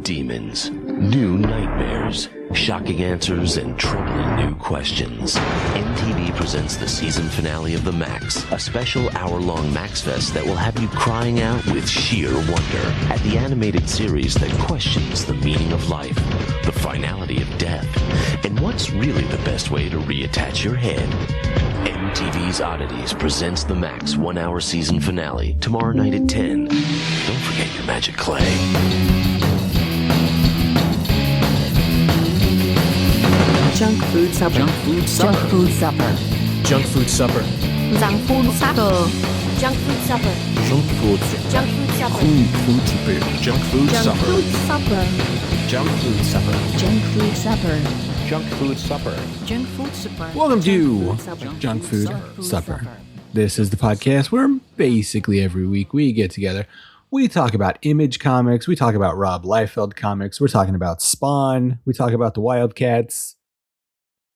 demons, new nightmares, shocking answers, and troubling new questions. MTV presents the season finale of the Maxx, a special hour-long Maxx Fest that will have you crying out with sheer wonder at the animated series that questions the meaning of life, the finality of death, and what's really the best way to reattach your head. MTV's Oddities presents the Maxx 1 hour season finale tomorrow night at 10. Don't forget your magic clay. Junk food supper. Junk food supper. Junk food supper. Junk food supper. Junk food supper. Junk food supper. Junk food supper. Junk food supper. Junk food supper. Junk food supper. Junk food supper. Junk food supper. Junk food supper. Welcome to Junk Food Supper. This is the podcast where basically every week we get together. We talk about Image comics. We talk about Rob Liefeld comics. We're talking about Spawn. We talk about the Wildcats.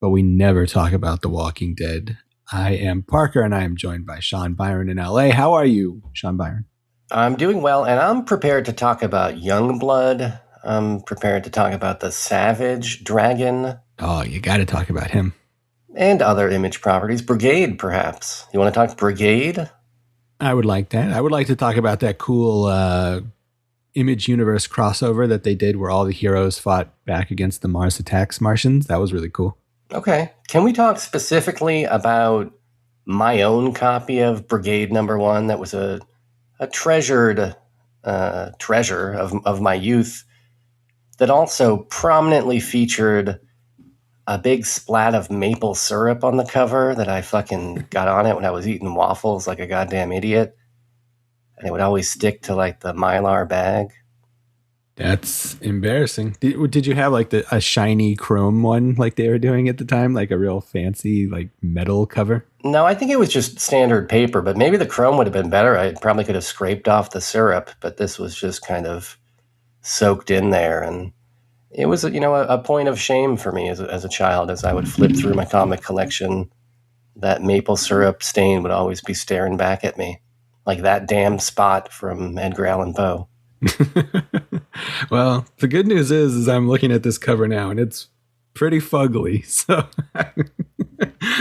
But we never talk about The Walking Dead. I am Parker, and I am joined by Sean Byron in LA. How are you, Sean Byron? I'm doing well, and I'm prepared to talk about Youngblood. I'm prepared to talk about the Savage Dragon. Oh, you got to talk about him. And other Image properties. Brigade, perhaps. You want to talk Brigade? I would like that. I would like to talk about that cool Image Universe crossover that they did where all the heroes fought back against the Mars Attacks Martians. That was really cool. Okay. Can we talk specifically about my own copy of Brigade #1 that was a treasured treasure of my youth that also prominently featured a big splat of maple syrup on the cover that I fucking got on it when I was eating waffles like a goddamn idiot. And it would always stick to like the Mylar bag. That's embarrassing. Did you have like a shiny chrome one like they were doing at the time? Like a real fancy like metal cover? No, I think it was just standard paper, but maybe the chrome would have been better. I probably could have scraped off the syrup, but this was just kind of soaked in there. And it was, a point of shame for me as a child as I would flip through my comic collection. That maple syrup stain would always be staring back at me like that damn spot from Edgar Allan Poe. Well, the good news is I'm looking at this cover now and it's pretty fugly. So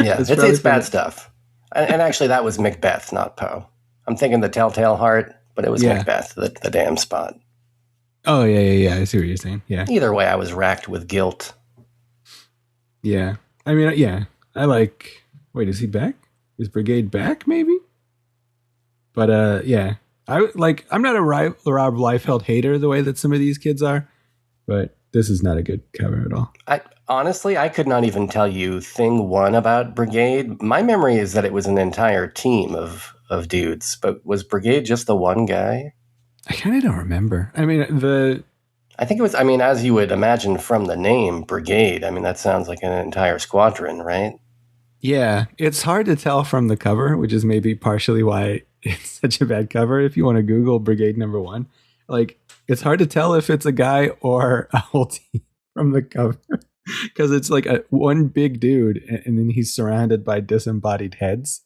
yeah, it's bad stuff. And actually that was Macbeth, not Poe. I'm thinking the Telltale Heart, but it was Macbeth, the damn spot. Oh, yeah. I see what you're saying. Yeah. Either way, I was racked with guilt. Yeah. I mean, yeah. Wait, is he back? Is Brigade back, maybe? But, yeah. I'm not a Rob Liefeld hater the way that some of these kids are, but this is not a good cover at all. Honestly, I could not even tell you thing one about Brigade. My memory is that it was an entire team of dudes, but was Brigade just the one guy? I kind of don't remember. I mean, I think it was, as you would imagine from the name, Brigade. I mean, that sounds like an entire squadron, right? Yeah, it's hard to tell from the cover, which is maybe partially why it's such a bad cover. If you want to Google Brigade #1, like it's hard to tell if it's a guy or a whole team from the cover because it's like one big dude and then he's surrounded by disembodied heads.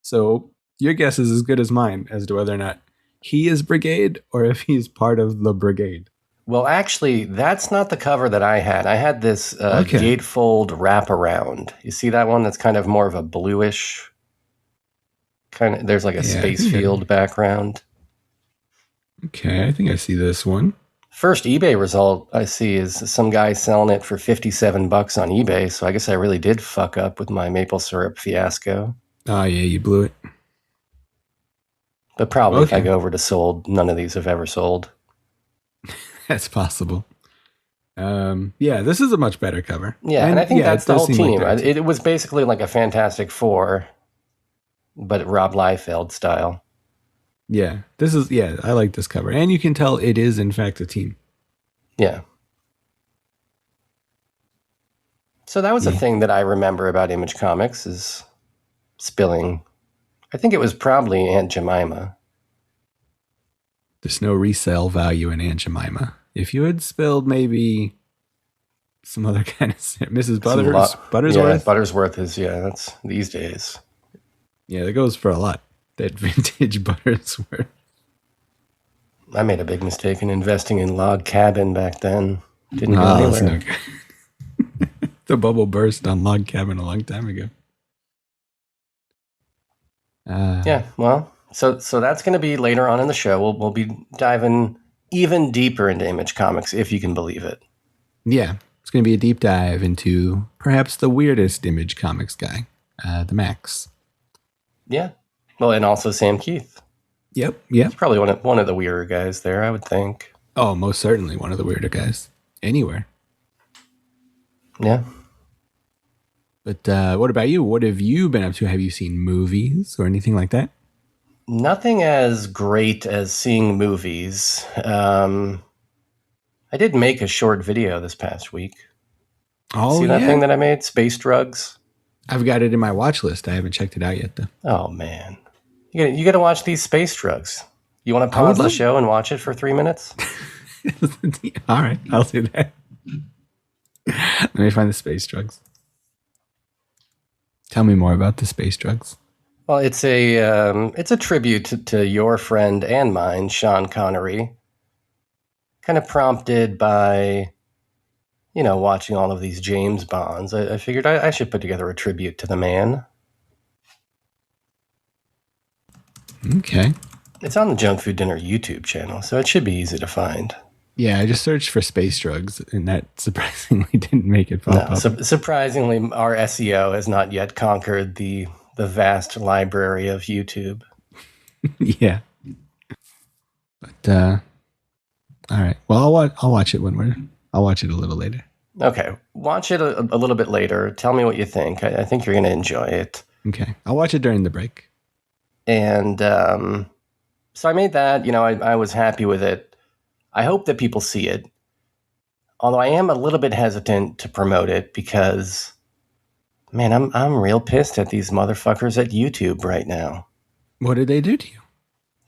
So your guess is as good as mine as to whether or not he is Brigade or if he's part of the Brigade. Well, actually, that's not the cover that I had. I had this gatefold wraparound. You see that one? That's kind of more of a bluish kind of. There's like a space field background. Okay, I think I see this one. First eBay result I see is some guy selling it for $57 on eBay. So I guess I really did fuck up with my maple syrup fiasco. Oh yeah, you blew it. But probably if I go over to sold, none of these have ever sold. That's possible. Yeah, this is a much better cover. Yeah, and I think that's the whole team. It was basically like a Fantastic Four, but Rob Liefeld style. Yeah, I like this cover. And you can tell it is, in fact, a team. Yeah. So that was a thing that I remember about Image Comics is spilling. I think it was probably Aunt Jemima. There's no resale value in Aunt Jemima. If you had spilled maybe some other kind of Mrs. Buttersworth. Yeah, Buttersworth is, that's these days. Yeah, that goes for a lot. That vintage Buttersworth. I made a big mistake in investing in Log Cabin back then. Didn't go that's anywhere. no good. The bubble burst on Log Cabin a long time ago. Yeah, well, so that's going to be later on in the show. We'll be diving even deeper into Image Comics, if you can believe it. Yeah, it's going to be a deep dive into perhaps the weirdest Image Comics guy, the Maxx. Yeah, well, and also Sam Kieth. Yep. He's probably one of the weirder guys there, I would think. Oh, most certainly one of the weirder guys anywhere. Yeah. But what about you? What have you been up to? Have you seen movies or anything like that? Nothing as great as seeing movies. I did make a short video this past week. Oh, see that thing that I made? Space Drugs? I've got it in my watch list. I haven't checked it out yet, though. Oh, man. You got to watch these Space Drugs. You want to pause the show and watch it for 3 minutes? All right, I'll do that. Let me find the Space Drugs. Tell me more about the Space Drugs. Well, it's a tribute to your friend and mine, Sean Connery. Kind of prompted by, watching all of these James Bonds. I figured I should put together a tribute to the man. Okay. It's on the Junk Food Dinner YouTube channel, so it should be easy to find. Yeah, I just searched for Space Drugs, and that surprisingly didn't make it pop up. Surprisingly, our SEO has not yet conquered the vast library of YouTube. Yeah. But all right. Well, I'll watch it I'll watch it a little later. Okay, watch it a little bit later. Tell me what you think. I think you're going to enjoy it. Okay, I'll watch it during the break. And so I made that. I was happy with it. I hope that people see it. Although I am a little bit hesitant to promote it because, man, I'm real pissed at these motherfuckers at YouTube right now. What did they do to you?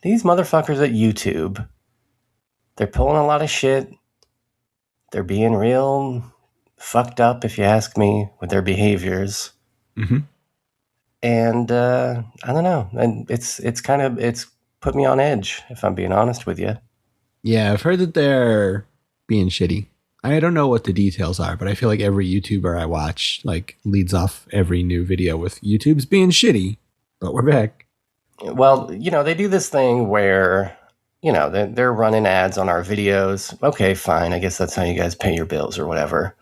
These motherfuckers at YouTube, they're pulling a lot of shit. They're being real fucked up, if you ask me, with their behaviors. Mm-hmm. And I don't know. And it's put me on edge, if I'm being honest with you. Yeah, I've heard that they're being shitty. I don't know what the details are, but I feel like every YouTuber I watch leads off every new video with YouTube's being shitty, but we're back. Well, they do this thing where, they're running ads on our videos. Okay, fine. I guess that's how you guys pay your bills or whatever.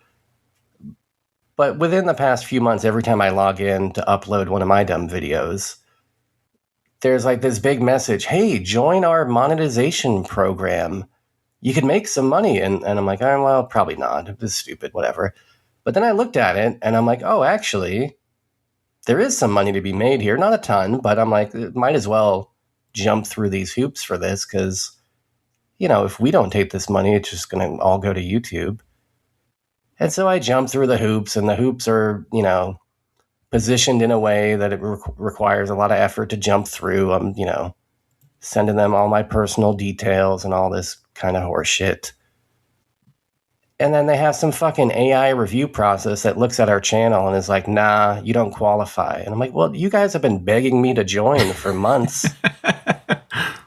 But within the past few months, every time I log in to upload one of my dumb videos, there's this big message, hey, join our monetization program. You could make some money. And I'm like, oh, well, probably not. This is stupid, whatever. But then I looked at it and I'm like, oh, actually, there is some money to be made here. Not a ton, but I'm like, might as well jump through these hoops for this because, if we don't take this money, it's just going to all go to YouTube. And so I jumped through the hoops, and the hoops are, positioned in a way that it requires a lot of effort to jump through. I'm, sending them all my personal details and all this kind of horse shit. And then they have some fucking AI review process that looks at our channel and is like, nah, you don't qualify. And I'm like, well, you guys have been begging me to join for months.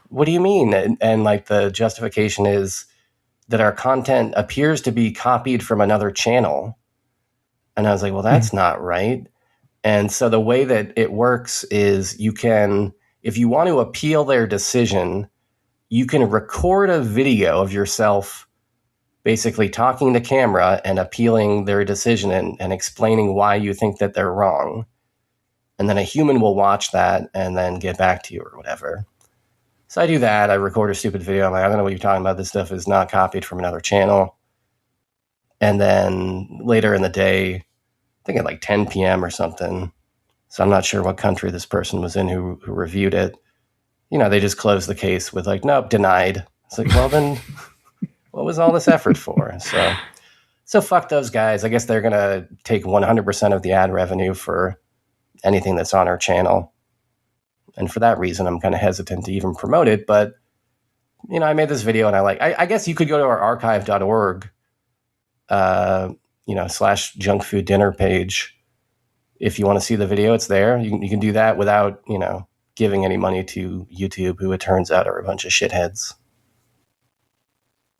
What do you mean? And the justification is that our content appears to be copied from another channel. And I was like, well, that's not right. And so the way that it works is you can, if you want to appeal their decision, you can record a video of yourself basically talking to camera and appealing their decision and explaining why you think that they're wrong. And then a human will watch that and then get back to you or whatever. So I do that. I record a stupid video. I'm like, I don't know what you're talking about. This stuff is not copied from another channel. And then later in the day, I think at 10 p.m. or something. So I'm not sure what country this person was in who reviewed it. They just closed the case with nope, denied. It's like, well, then what was all this effort for? So fuck those guys. I guess they're going to take 100% of the ad revenue for anything that's on our channel. And for that reason, I'm kind of hesitant to even promote it. But, I made this video and I guess you could go to our archive.org, /junk food dinner page. If you want to see the video, it's there. You can do that without, giving any money to YouTube, who it turns out are a bunch of shitheads.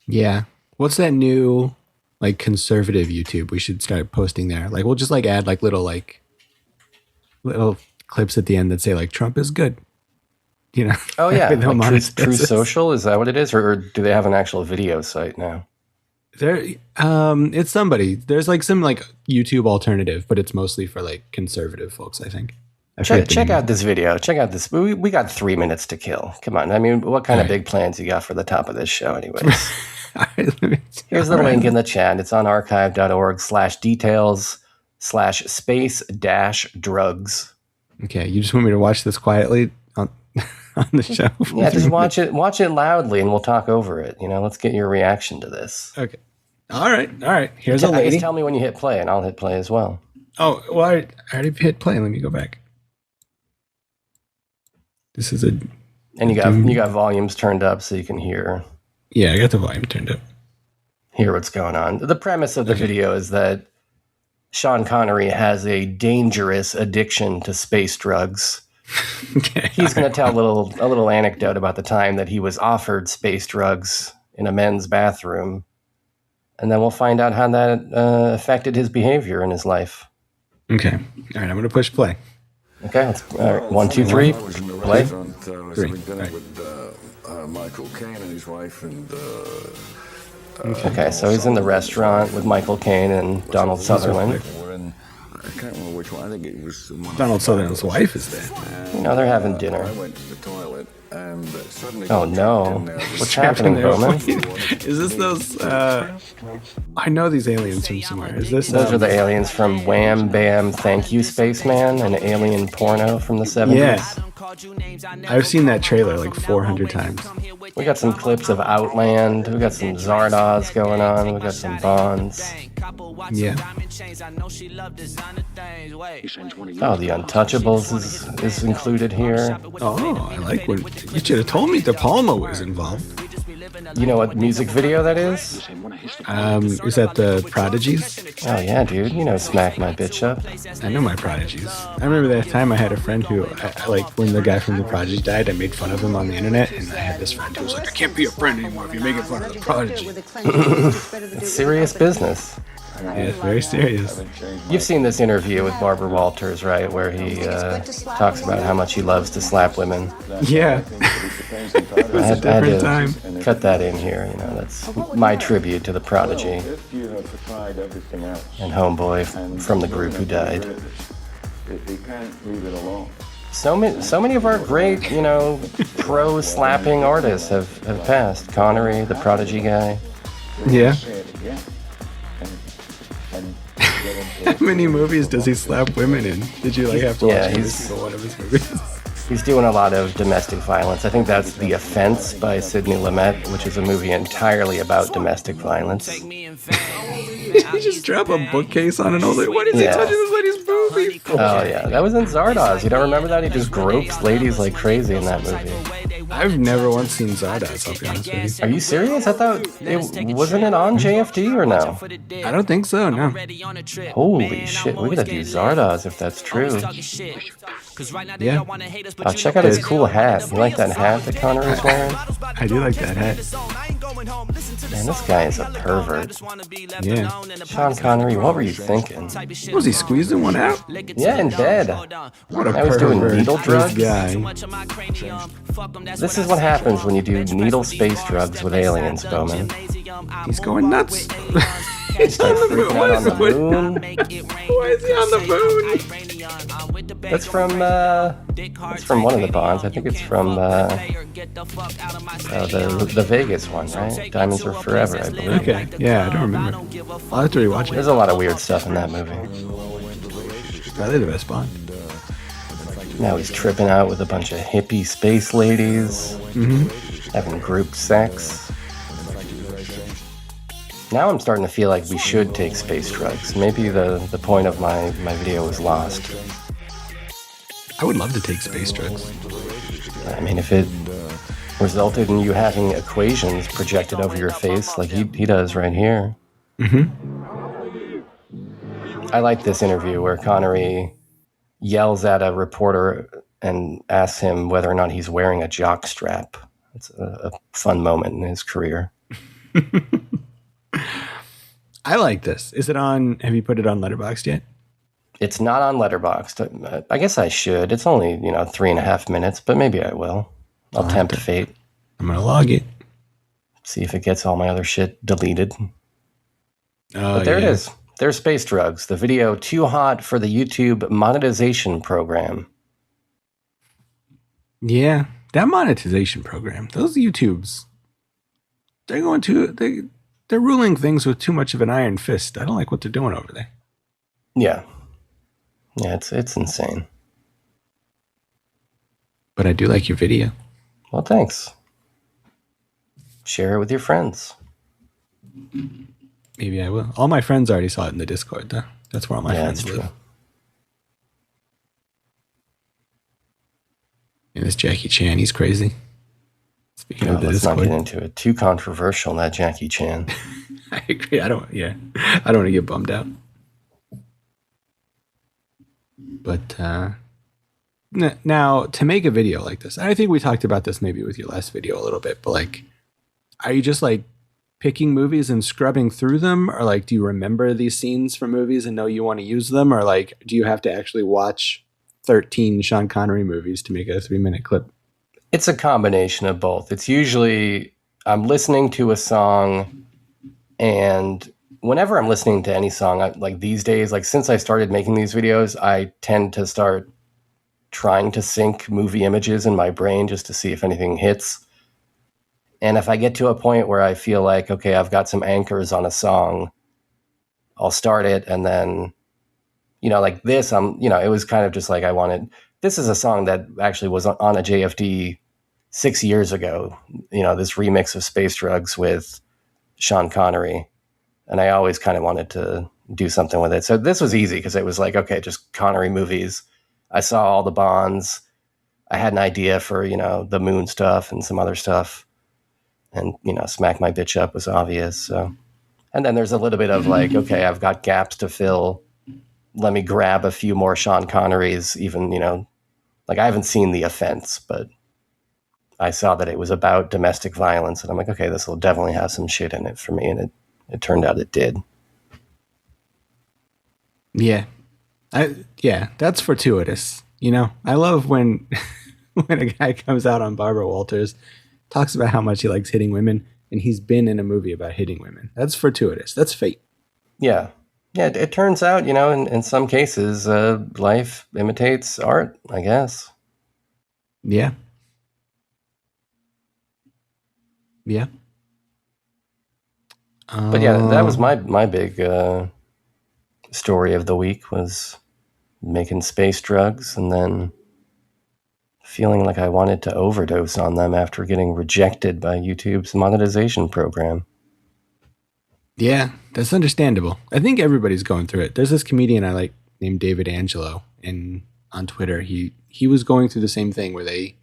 Yeah. What's that new like conservative YouTube we should start posting there? Like we'll just like add like little clips at the end that say like Trump is good. You know? Oh yeah, They'll like monetize True us. Social, is that what it is, or do they have an actual video site now? There it's somebody. There's like some like YouTube alternative, but it's mostly for like conservative folks, I think. I forget the Check name. out this video. Check out this. We got 3 minutes to kill. Come on. I mean, what kind of big plans you got for the top of this show, anyways? All right, let me see. Here's the All right. link in the chat. It's on archive.org/details/space-drugs. Okay, you just want me to watch this quietly on on the show? Yeah, just watch it loudly and we'll talk over it. You know, let's get your reaction to this. Okay. All right. Here's a I lady. guess tell me when you hit play and I'll hit play as well. Oh, well, I already hit play. Let me go back. This is a And you got volumes turned up so you can hear I got the volume turned up. what's going on. The premise of the video is that Sean Connery has a dangerous addiction to space drugs. Okay. He's going to tell a little anecdote about the time that he was offered space drugs in a men's bathroom, and then we'll find out how that affected his behavior in his life. Okay. All right. I'm gonna push play. Okay, let's, all right, 1, 2, 3, I was in the play. restaurant, I was Three. having dinner Right. with Michael Caine and his wife, and Okay, so he's in the restaurant with Michael Caine and Donald Sutherland. we're in, I can't remember which one, I think it was one. Donald Sutherland's wife is there. You know, they're having dinner. I went to the toilet, and suddenly... Oh no, what's happening, Bowman? Is this those? I know these aliens from somewhere. Is this? Those are the aliens from Wham Bam Thank You Spaceman, an alien porno from the 70s. Yeah. I've seen that trailer like 400 times. We got some clips of Outland. We got some Zardoz going on. We got some Bonds. Yeah. Oh, the Untouchables is included here. Oh, I like when you should have told me De Palma was involved. You know what music video that is? Is that the Prodigies? Oh yeah, dude. You know Smack My Bitch Up. I know my Prodigies. I remember that time I had a friend who, like, when the guy from the Prodigy died, I made fun of him on the internet, and I had this friend who was like, "I can't be your friend anymore if you're making fun of the Prodigy." It's serious business. Yeah, it's very serious. You've seen this interview with Barbara Walters, right? Where he talks about how much he loves to slap women. Yeah, it was a different time. Cut that in here. You know, that's my tribute to the Prodigy If you have tried everything else, and Homeboy from the group who died. you can't leave it alone. So many of our great, you know, pro slapping artists have passed. Connery, the Prodigy guy. Yeah. Say it again. And get into How many movies does he slap women in? Did you like have to watch Yeah, every he's- single one of his movies? He's doing a lot of domestic violence. I think that's The Offense by Sidney Lumet, which is a movie entirely about domestic violence. He just drop a bookcase on an old lady. What is he Yeah. touching this lady's booby for? Oh yeah, that was in Zardoz. You don't remember that? He just gropes ladies like crazy in that movie. I've never once seen Zardoz, I'll be honest with you. Are you serious? I thought wasn't it on JFD or no? I don't think so, no. Holy shit, we gotta do Zardoz if that's true. Yeah, Check out his cool hat. You like that hat that Connery's wearing? I do like that hat. Man, this guy is a pervert. Yeah. Sean Connery, what were you thinking? Was he squeezing one out? Yeah, in bed. What a I was doing pervert, needle this drugs? guy. This is what happens when you do needle space drugs with aliens, Bowman. He's going nuts. He's on the moon. Freaking What out is on the it? moon. Why is he on the moon? That's from one of the Bonds. I think it's from the Vegas one, right? Diamonds Are Forever, I believe. Okay, yeah, I don't remember. I'll have to rewatch There's it. a lot of weird stuff in that movie. Probably the best Bond. Now he's tripping out with a bunch of hippie space ladies, having group sex. Now I'm starting to feel like we should take space drugs. Maybe the point of my video was lost. I would love to take space drugs. I mean, if it resulted in you having equations projected over your face like he does right here. I like this interview where Connery yells at a reporter and asks him whether or not he's wearing a jock strap. It's a fun moment in his career. I like this. Is it on? Have you put it on Letterboxd yet? It's not on Letterboxd. I guess I should. It's only 3.5 minutes, but maybe I will. I'll tempt fate. I'm gonna log it. See if it gets all my other shit deleted. Oh, But there it is. There's Space Drugs, the video too hot for the YouTube monetization program. Yeah, that monetization program. Those YouTubes. They're ruling things with too much of an iron fist. I don't like what they're doing over there. Yeah. Yeah, it's insane. But I do like your video. Well, thanks. Share it with your friends. Maybe I will. All my friends already saw it in the Discord, though. That's where all my friends that's live. true. And this Jackie Chan, he's crazy. Speaking of the Let's Discord. not get into it. Too controversial, that Jackie Chan. I agree. I don't want to get bummed out. But now, to make a video like this, and I think we talked about this maybe with your last video a little bit, but like, are you just like picking movies and scrubbing through them? Or like, do you remember these scenes from movies and know you want to use them? Or like, do you have to actually watch 13 Sean Connery movies to make a 3-minute clip? It's a combination of both. It's usually I'm listening to a song, and whenever I'm listening to any song, like these days, like since I started making these videos, I tend to start trying to sync movie images in my brain just to see if anything hits. And if I get to a point where I feel like, okay, I've got some anchors on a song, I'll start it. And then, like this, it was kind of just like this is a song that actually was on a JFD 6 years ago, this remix of Space Drugs with Sean Connery. And I always kind of wanted to do something with it. So this was easy because it was like, okay, just Connery movies. I saw all the Bonds. I had an idea for, the Moon stuff and some other stuff. And, Smack My Bitch Up was obvious. So, and then there's a little bit of like, okay, I've got gaps to fill. Let me grab a few more Sean Connerys, even, like I haven't seen The Offense, but I saw that it was about domestic violence. And I'm like, okay, this will definitely have some shit in it for me. And it turned out it did. Yeah. That's fortuitous. I love when when a guy comes out on Barbara Walters, talks about how much he likes hitting women, and he's been in a movie about hitting women. That's fortuitous. That's fate. Yeah. Yeah, it turns out, in some cases, life imitates art, I guess. Yeah. Yeah. But yeah, that was my big story of the week, was making Space Drugs and then feeling like I wanted to overdose on them after getting rejected by YouTube's monetization program. Yeah, that's understandable. I think everybody's going through it. There's this comedian I like named David Angelo, and on Twitter, he was going through the same thing where they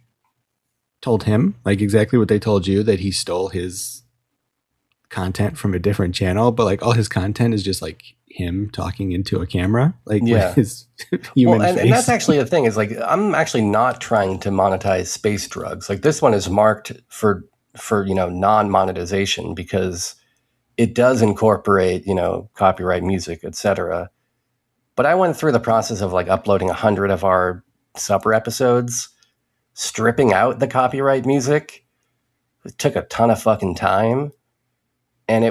told him, like exactly what they told you, that he stole his content from a different channel, but like all his content is just like him talking into a camera, like with his human face. And that's actually the thing, is like I'm actually not trying to monetize Space Drugs. Like this one is marked for non-monetization because it does incorporate copyright music, etc. But I went through the process of like uploading 100 of our supper episodes, stripping out the copyright music. It took a ton of fucking time. And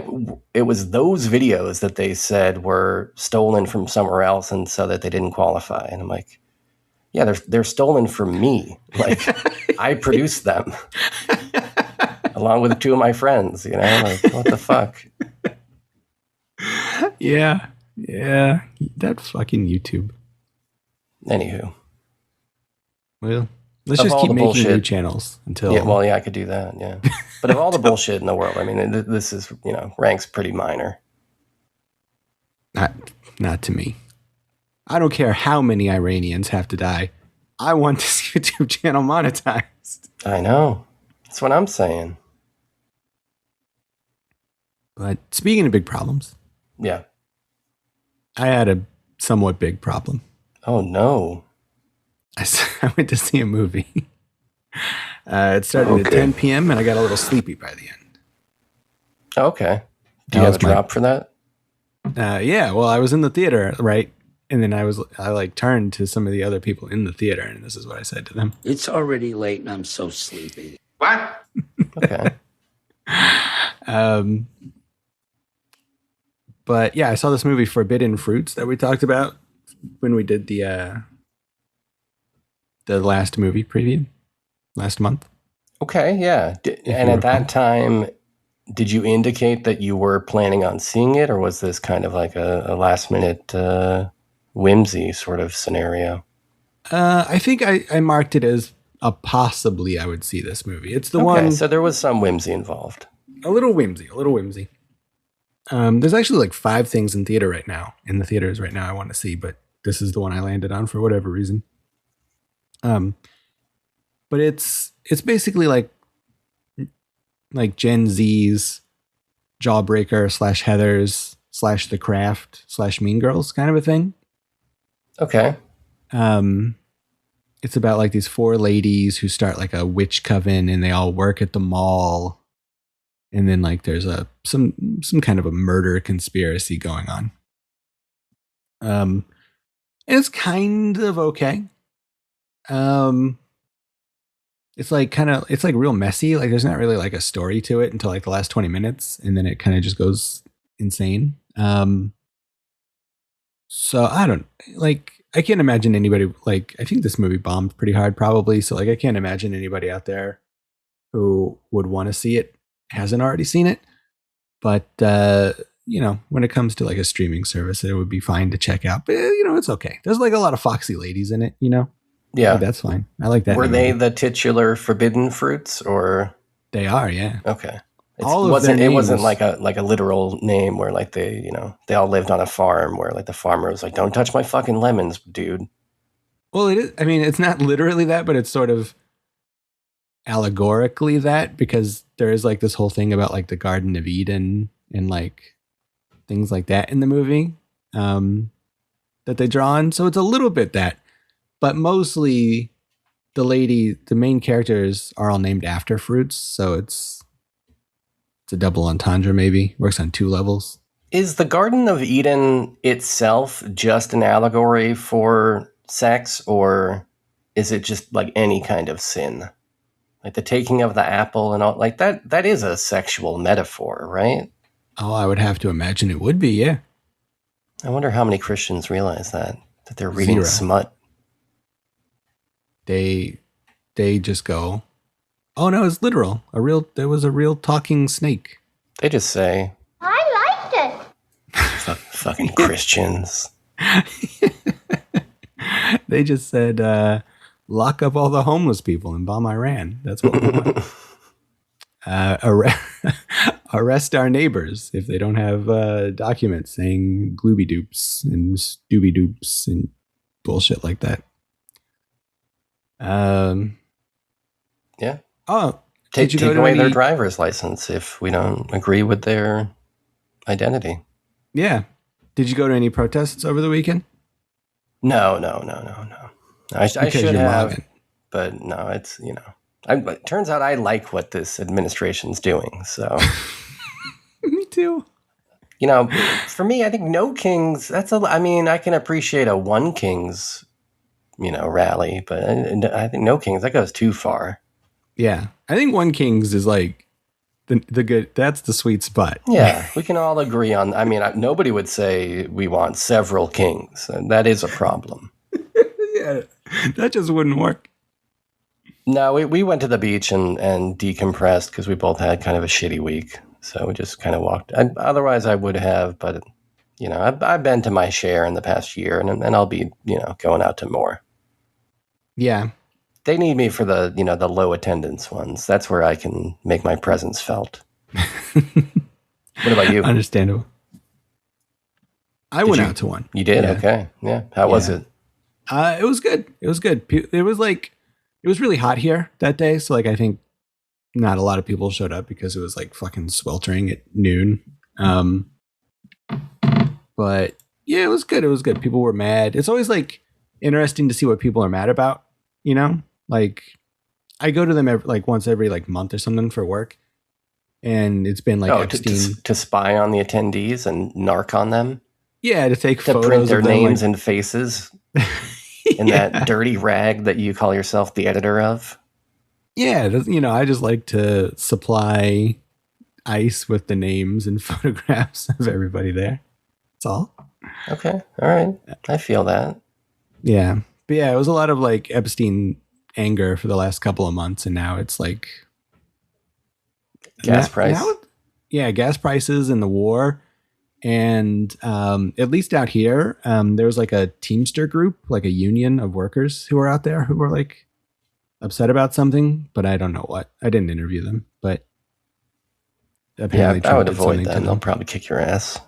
it was those videos that they said were stolen from somewhere else, and so that they didn't qualify. And I'm like, yeah, they're stolen from me. Like I produced them along with 2 of my friends. Like what the fuck? Yeah, that fucking YouTube. Anywho, well, let's of just all keep the making bullshit, new channels until. Yeah, well, yeah, I could do that. Yeah, but of all the bullshit in the world, I mean, this is ranks pretty minor. Not to me. I don't care how many Iranians have to die. I want this YouTube channel monetized. I know. That's what I'm saying. But speaking of big problems, yeah, I had a somewhat big problem. Oh no! I went to see a movie. It started at 10 p.m. and I got a little sleepy by the end. Okay. Do you have a drop for that? Yeah. Well, I was in the theater, right? And then I like turned to some of the other people in the theater, and this is what I said to them. It's already late and I'm so sleepy. What? Okay. But yeah, I saw this movie Forbidden Fruits that we talked about when we did the last movie preview last month. Okay, yeah. And at that time, did you indicate that you were planning on seeing it, or was this kind of like a last minute whimsy sort of scenario? I think I marked it as a possibly I would see this movie. It's the one. So there was some whimsy involved. A little whimsy. There's actually like 5 things in theaters right now I want to see, but this is the one I landed on for whatever reason. But it's basically like Gen Z's Jawbreaker / Heathers / The Craft / Mean Girls kind of a thing. Okay. It's about like these 4 ladies who start like a witch coven, and they all work at the mall. And then like there's some kind of a murder conspiracy going on. And it's kind of okay. It's like real messy. Like there's not really like a story to it until like the last 20 minutes, and then it kind of just goes insane. So I can't imagine anybody, like, I think this movie bombed pretty hard probably. So like I can't imagine anybody out there who would want to see it hasn't already seen it. But when it comes to like a streaming service, it would be fine to check out. But it's okay. There's like a lot of foxy ladies in it, Yeah, like, that's fine. I like that. Were they the titular Forbidden Fruits, or they are? Yeah. Okay. It wasn't like a literal name where like they all lived on a farm where like the farmer was like, "Don't touch my fucking lemons, dude." Well, it is. I mean, it's not literally that, but it's sort of allegorically that, because there is like this whole thing about like the Garden of Eden and like things like that in the movie that they draw on. So it's a little bit that, but mostly the main characters are all named after fruits. So it's a double entendre, maybe works on 2 levels. Is the Garden of Eden itself just an allegory for sex, or is it just like any kind of sin? Like the taking of the apple and all like that, that is a sexual metaphor, right? Oh, I would have to imagine it would be, yeah. I wonder how many Christians realize that they're reading 0. smut. They just go, oh no, it's literal. There was a real talking snake. They just say, I liked it. Fucking Christians. They just said, lock up all the homeless people and bomb Iran. That's what we want. Arrest our neighbors if they don't have documents saying glooby doops and stooby doops and bullshit like that. Yeah. Oh, take away their driver's license if we don't agree with their identity. Yeah. Did you go to any protests over the weekend? No. I should have, mobbing. But no, it's, it turns out I like what this administration's doing. So Me too. For me, I think no kings. I can appreciate a one kings, rally, but I think no kings, that goes too far. Yeah. I think one kings is like the good, that's the sweet spot. Yeah. We can all agree on, nobody would say we want several kings. And that is a problem. Yeah. That just wouldn't work. No, we went to the beach and decompressed because we both had kind of a shitty week. So we just kind of walked. Otherwise, I would have, but I've been to my share in the past year, and I'll be going out to more. Yeah, they need me for the the low attendance ones. That's where I can make my presence felt. What about you? Understandable. I went out to one. You did? Yeah. Okay. Yeah. How was it? It was good. It was good. It was really hot here that day, so like I think not a lot of people showed up because it was like fucking sweltering at noon. But yeah, it was good. It was good. People were mad. It's always like interesting to see what people are mad about, Like I go to them once every like month or something for work. and it's been like Epstein to spy on the attendees and narc on them. Yeah, to take to photos print their of them, names like, and faces in that dirty rag that you call yourself the editor of. Yeah, I just like to supply ICE with the names and photographs of everybody there. That's all. Okay, all right, I feel that. Yeah, but yeah, it was a lot of like Epstein anger for the last couple of months, and now it's like gas price. Gas prices and the war. And at least out here, there was like a Teamster group, like a union of workers who were out there who were like upset about something, but I don't know what. I didn't interview them, but apparently I would avoid them. They'll probably kick your ass.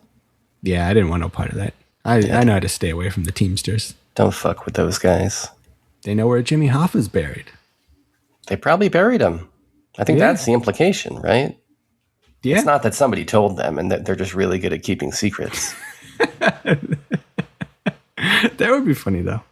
Yeah, I didn't want no part of that. I know how to stay away from the Teamsters. Don't fuck with those guys. They know where Jimmy Hoffa's buried. They probably buried him. I think that's the implication, right? Yeah. It's not that somebody told them and that they're just really good at keeping secrets. That would be funny, though.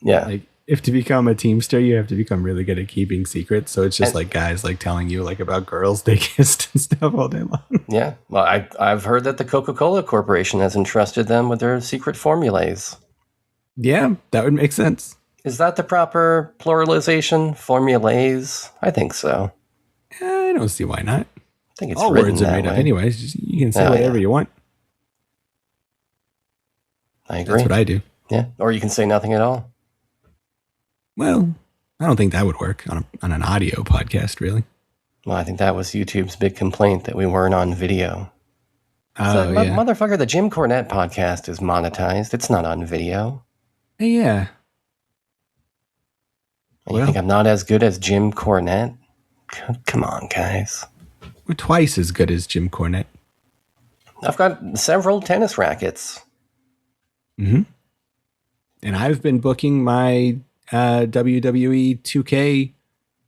Yeah. Like, if to become a Teamster, you have to become really good at keeping secrets. So it's just like guys like telling you like about girls they kissed and stuff all day long. Yeah. Well, I've heard that the Coca-Cola Corporation has entrusted them with their secret formulas. Yeah, that would make sense. Is that the proper pluralization? Formulas? I think so. I don't see why not. I think it's all words are made up anyways. You can say whatever you want. I agree. That's what I do. Yeah. Or you can say nothing at all. Well, I don't think that would work on an audio podcast, really. Well, I think that was YouTube's big complaint that we weren't on video. Oh, yeah. Motherfucker, the Jim Cornette podcast is monetized. It's not on video. Yeah. And you think I'm not as good as Jim Cornette? Come on, guys. We're twice as good as Jim Cornette. I've got several tennis rackets. Mm-hmm. And I've been booking my WWE 2K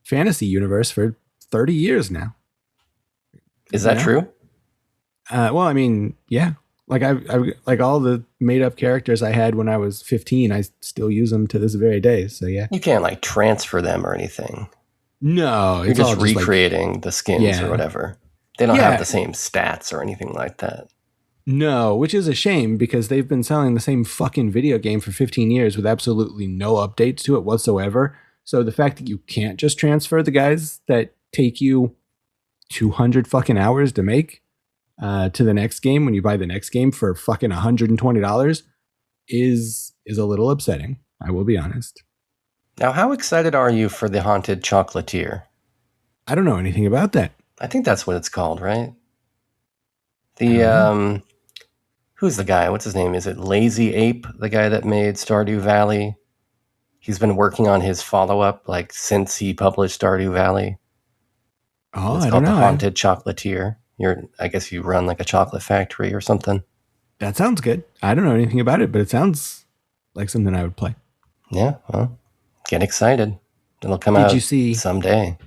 fantasy universe for 30 years now. Is that true? Well, I mean, yeah. Like I've like all the made up characters I had when I was 15, I still use them to this very day. So yeah. You can't like transfer them or anything. No, you're just recreating like, the skins or whatever. They don't have the same stats or anything like that. No, which is a shame because they've been selling the same fucking video game for 15 years with absolutely no updates to it whatsoever. So the fact that you can't just transfer the guys that take you 200 fucking hours to make to the next game when you buy the next game for fucking $120 is a little upsetting. I will be honest. Now, how excited are you for the Haunted Chocolatier? I don't know anything about that. I think that's what it's called, right? The, who's the guy? What's his name? Is it Lazy Ape, the guy that made Stardew Valley? He's been working on his follow-up, like, since he published Stardew Valley. Oh, it's I called don't know. The Haunted Chocolatier. I guess you run, like, a chocolate factory or something. That sounds good. I don't know anything about it, but it sounds like something I would play. Yeah, well, get excited. It'll come out someday.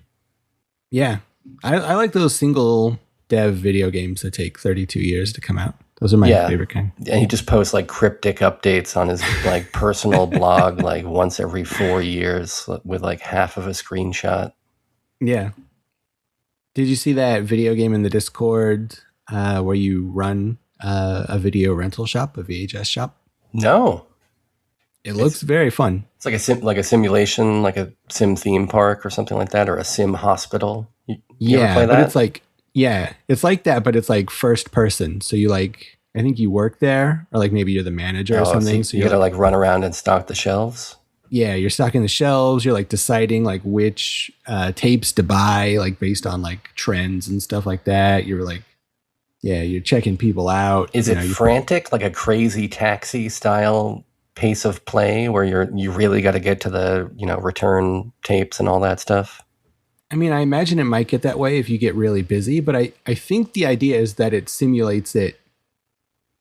Yeah. I like those single dev video games that take 32 years to come out. Those are my favorite kind. And he just posts like cryptic updates on his like personal blog like once every 4 years with like half of a screenshot. Yeah. Did you see that video game in the Discord where you run a video rental shop, a VHS shop? No. It looks very fun. It's like a simulation, like a sim theme park or something like that, or a sim hospital. You ever play that? But it's like, it's like that, but it's like first person. So you like, I think you work there, or like maybe you're the manager or something. So you gotta like run around and stock the shelves. Yeah, you're stocking the shelves. You're like deciding like which tapes to buy, like based on like trends and stuff like that. You're like, you're checking people out. Is it frantic, like a Crazy Taxi style pace of play where you really got to get to the return tapes and all that stuff? I mean, I imagine it might get that way if you get really busy, but I think the idea is that it simulates it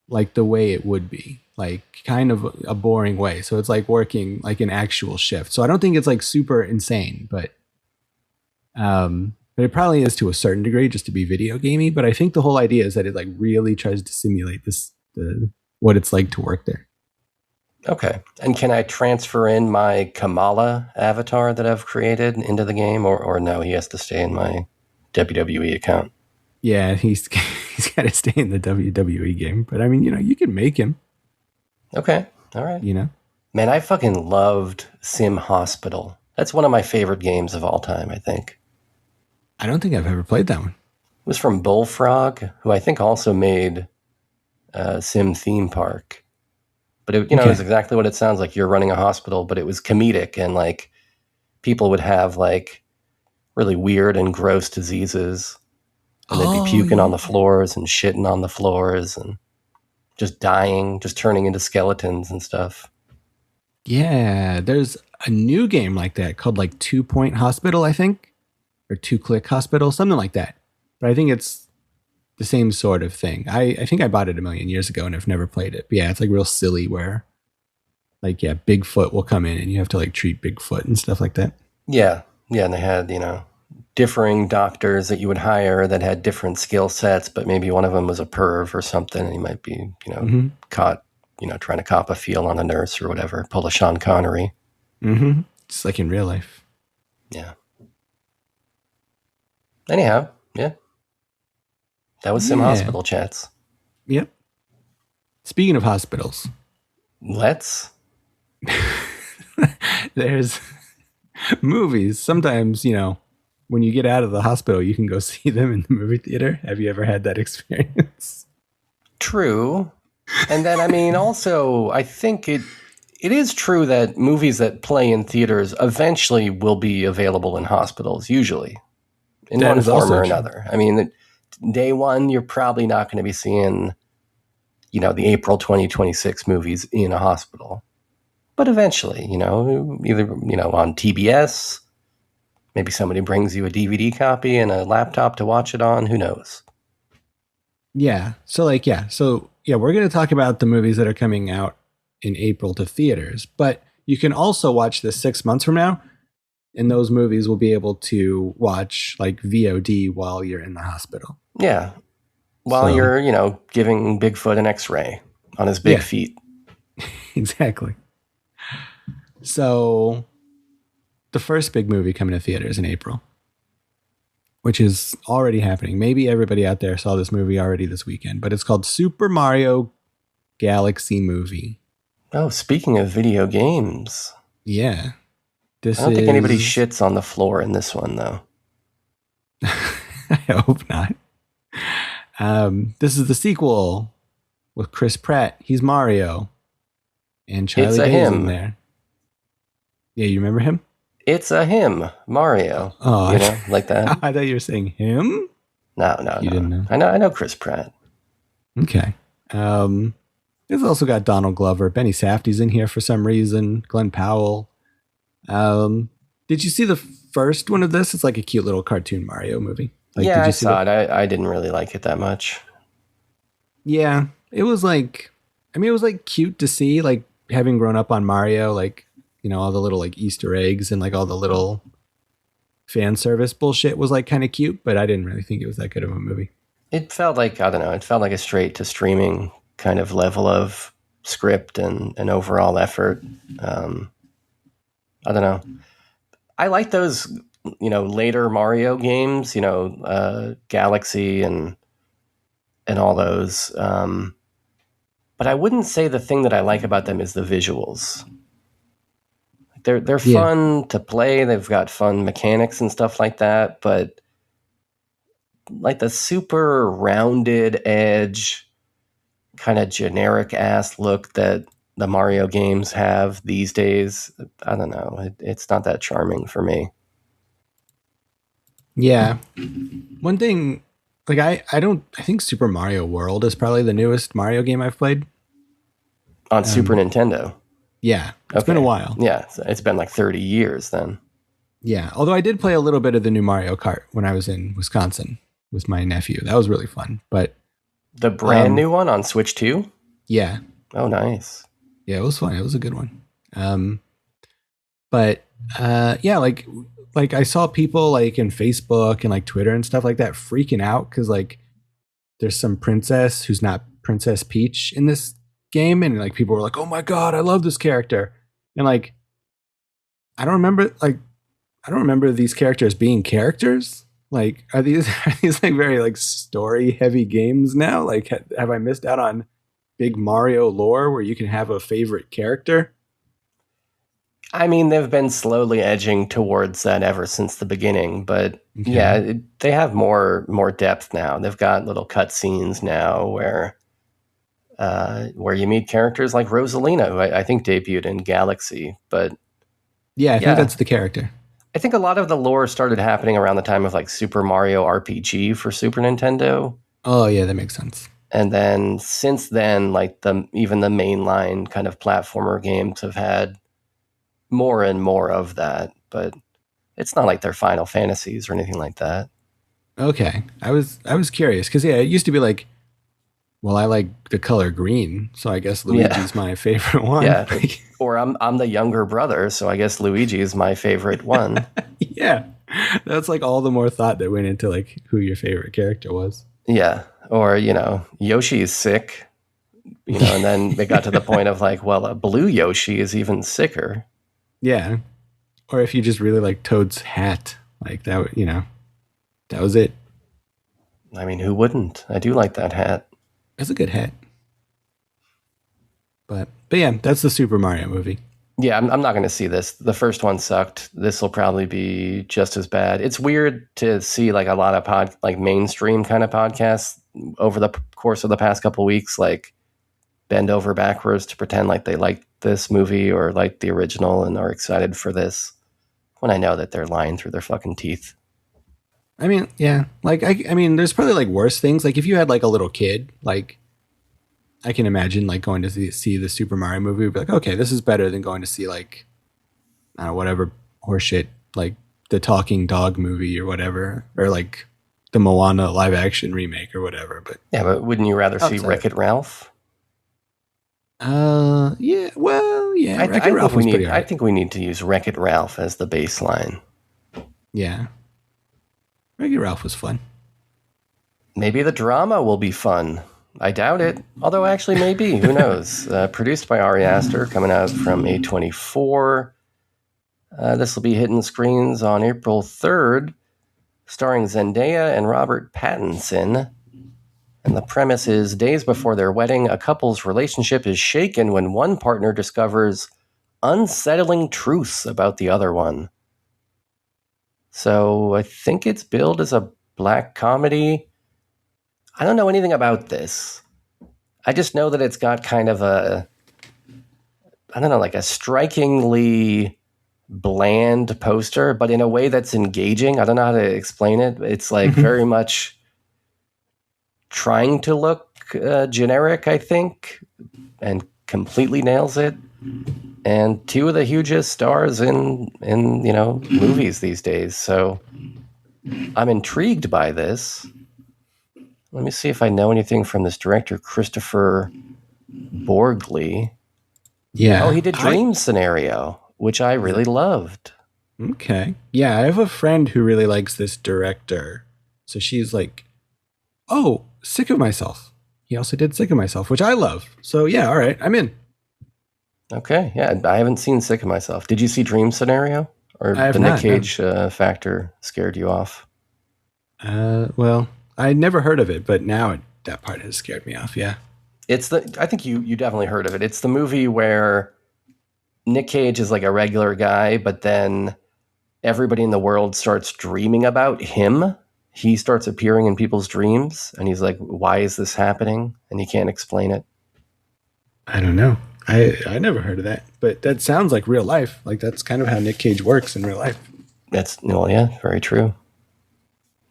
like the way it would be, like kind of a boring way. So it's like working like an actual shift. So I don't think it's like super insane, but it probably is to a certain degree just to be video gamey. But I think the whole idea is that it like really tries to simulate what it's like to work there. Okay. And can I transfer in my Kamala avatar that I've created into the game or no, he has to stay in my WWE account. Yeah, he's got to stay in the WWE game. But I mean, you can make him. Okay, all right. Man, I fucking loved Sim Hospital. That's one of my favorite games of all time, I think. I don't think I've ever played that one. It was from Bullfrog, who I think also made Sim Theme Park. But it was exactly what it sounds like. You're running a hospital, but it was comedic, and like people would have like really weird and gross diseases, and they'd be puking on the floors and shitting on the floors and just dying, just turning into skeletons and stuff. Yeah, there's a new game like that called like 2 Point Hospital, I think, or 2 Click Hospital, something like that. But I think it's the same sort of thing. I think I bought it a million years ago and I've never played it. But yeah, it's like real silly where like, yeah, Bigfoot will come in and you have to like treat Bigfoot and stuff like that. Yeah. Yeah. And they had, differing doctors that you would hire that had different skill sets, but maybe one of them was a perv or something. And he might be, caught, trying to cop a feel on a nurse or whatever, pull a Sean Connery. Mm-hmm. Just like in real life. Yeah. Anyhow, yeah. That was Sim Hospital Chats. Yep. Speaking of hospitals. Let's. There's movies. Sometimes, when you get out of the hospital, you can go see them in the movie theater. Have you ever had that experience? True. And then, also, I think it is true that movies that play in theaters eventually will be available in hospitals, usually, in one form or another. Day one, you're probably not going to be seeing, the April 2026 movies in a hospital. But eventually, either, on TBS, maybe somebody brings you a DVD copy and a laptop to watch it on. Who knows? Yeah. So we're going to talk about the movies that are coming out in April to theaters, but you can also watch this 6 months from now, and those movies will be able to watch like VOD while you're in the hospital. Yeah. While you're, giving Bigfoot an X-ray on his big feet. Exactly. So the first big movie coming to theaters in April, which is already happening. Maybe everybody out there saw this movie already this weekend, but it's called Super Mario Galaxy Movie. Oh, speaking of video games. Yeah. I don't think anybody shits on the floor in this one, though. I hope not. This is the sequel with Chris Pratt. He's Mario. And Charlie Day's in there. Yeah, you remember him? It's a him, Mario. Oh, like that. I thought you were saying him. No. You didn't know? I know Chris Pratt. Okay. It's also got Donald Glover. Benny Safdie's in here for some reason. Glenn Powell. Did you see the first one of this? It's like a cute little cartoon Mario movie. Yeah, I saw it. I didn't really like it that much. Yeah, it was like, it was like cute to see, like having grown up on Mario, like, all the little like Easter eggs and like all the little fan service bullshit was like kind of cute, but I didn't really think it was that good of a movie. It felt like, I don't know, it felt like a straight to streaming kind of level of script and overall effort. I don't know. I like those, later Mario games, Galaxy and all those. But I wouldn't say the thing that I like about them is the visuals. They're fun to play. They've got fun mechanics and stuff like that. But like the super rounded edge, kind of generic ass look that the Mario games have these days, I don't know. It's not that charming for me. Yeah. One thing, like I think Super Mario World is probably the newest Mario game I've played. On Super Nintendo? Yeah. It's been a while. Yeah. It's been like 30 years then. Yeah. Although I did play a little bit of the new Mario Kart when I was in Wisconsin with my nephew. That was really fun. But the brand new one on Switch 2? Yeah. Oh, nice. Yeah, it was fun. It was a good one. But like I saw people like in Facebook and like Twitter and stuff like that freaking out because like there's some princess who's not Princess Peach in this game, and like people were like, "Oh my god, I love this character," and like I don't remember these characters being characters. Like, are these like very like story heavy games now? Like, have I missed out on big Mario lore where you can have a favorite character? I mean, they've been slowly edging towards that ever since the beginning, but yeah, they have more depth now. They've got little cutscenes now where you meet characters like Rosalina, who I think debuted in Galaxy. But Yeah, I think that's the character. I think a lot of the lore started happening around the time of like Super Mario RPG for Super Nintendo. Oh yeah, that makes sense. And then since then, like even the mainline kind of platformer games have had more and more of that, but it's not like they're Final Fantasies or anything like that. Okay, I was curious because yeah, it used to be like, well, I like the color green, so I guess Luigi's my favorite one. Yeah, or I'm the younger brother, so I guess Luigi is my favorite one. Yeah, that's like all the more thought that went into like who your favorite character was. Yeah, or Yoshi is sick, and then they got to the point of like, well, a blue Yoshi is even sicker. Yeah, or if you just really like Toad's hat, like that, that was it. I mean, who wouldn't? I do like that hat. That's a good hat. But yeah, that's the Super Mario movie. Yeah, I'm not going to see this. The first one sucked. This will probably be just as bad. It's weird to see like a lot of like mainstream kind of podcasts over the course of the past couple of weeks, like bend over backwards to pretend like they like this movie or like the original and are excited for this, when I know that they're lying through their fucking teeth. I mean, yeah, like I mean, there's probably like worse things. Like if you had like a little kid, like I can imagine like going to see the Super Mario movie would be like, okay, this is better than going to see like, I don't know, whatever horseshit, like the Talking Dog movie or whatever, or like the Moana live action remake or whatever. But yeah, but wouldn't you rather see Wreck-It Ralph? Yeah, well, yeah. Wreck-It Ralph was pretty hard. I think we need to use Wreck-It Ralph as the baseline. Yeah. Wreck-It Ralph was fun. Maybe the drama will be fun. I doubt it. Although, actually, maybe. Who knows? Produced by Ari Aster, coming out from A24. This will be hitting screens on April 3rd, starring Zendaya and Robert Pattinson. And the premise is, days before their wedding, a couple's relationship is shaken when one partner discovers unsettling truths about the other one. So I think it's billed as a black comedy. I don't know anything about this. I just know that it's got kind of like a strikingly bland poster, but in a way that's engaging. I don't know how to explain it. It's like very much trying to look generic, I think, and completely nails it. And two of the hugest stars in movies these days. So I'm intrigued by this. Let me see if I know anything from this director, Christopher Borgli. Yeah. Oh, he did Dream Scenario, which I really loved. Okay. Yeah, I have a friend who really likes this director. So she's like, oh, Sick of Myself. He also did Sick of Myself, which I love. So yeah, all right, I'm in. Okay, yeah, I haven't seen Sick of Myself. Did you see Dream Scenario? Or the Nick Cage factor scared you off? Well, I never heard of it, but now that part has scared me off, yeah. I think you definitely heard of it. It's the movie where Nick Cage is like a regular guy, but then everybody in the world starts dreaming about him. He starts appearing in people's dreams, and he's like, why is this happening? And he can't explain it. I don't know. I never heard of that, but that sounds like real life. Like that's kind of how Nick Cage works in real life. Yeah, very true.